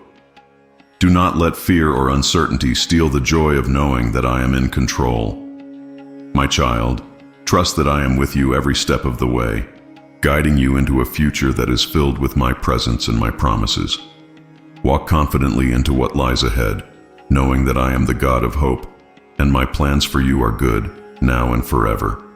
Do not let fear or uncertainty steal the joy of knowing that I am in control. My child, trust that I am with you every step of the way, guiding you into a future that is filled with my presence and my promises. Walk confidently into what lies ahead, knowing that I am the God of hope, and my plans for you are good, now and forever.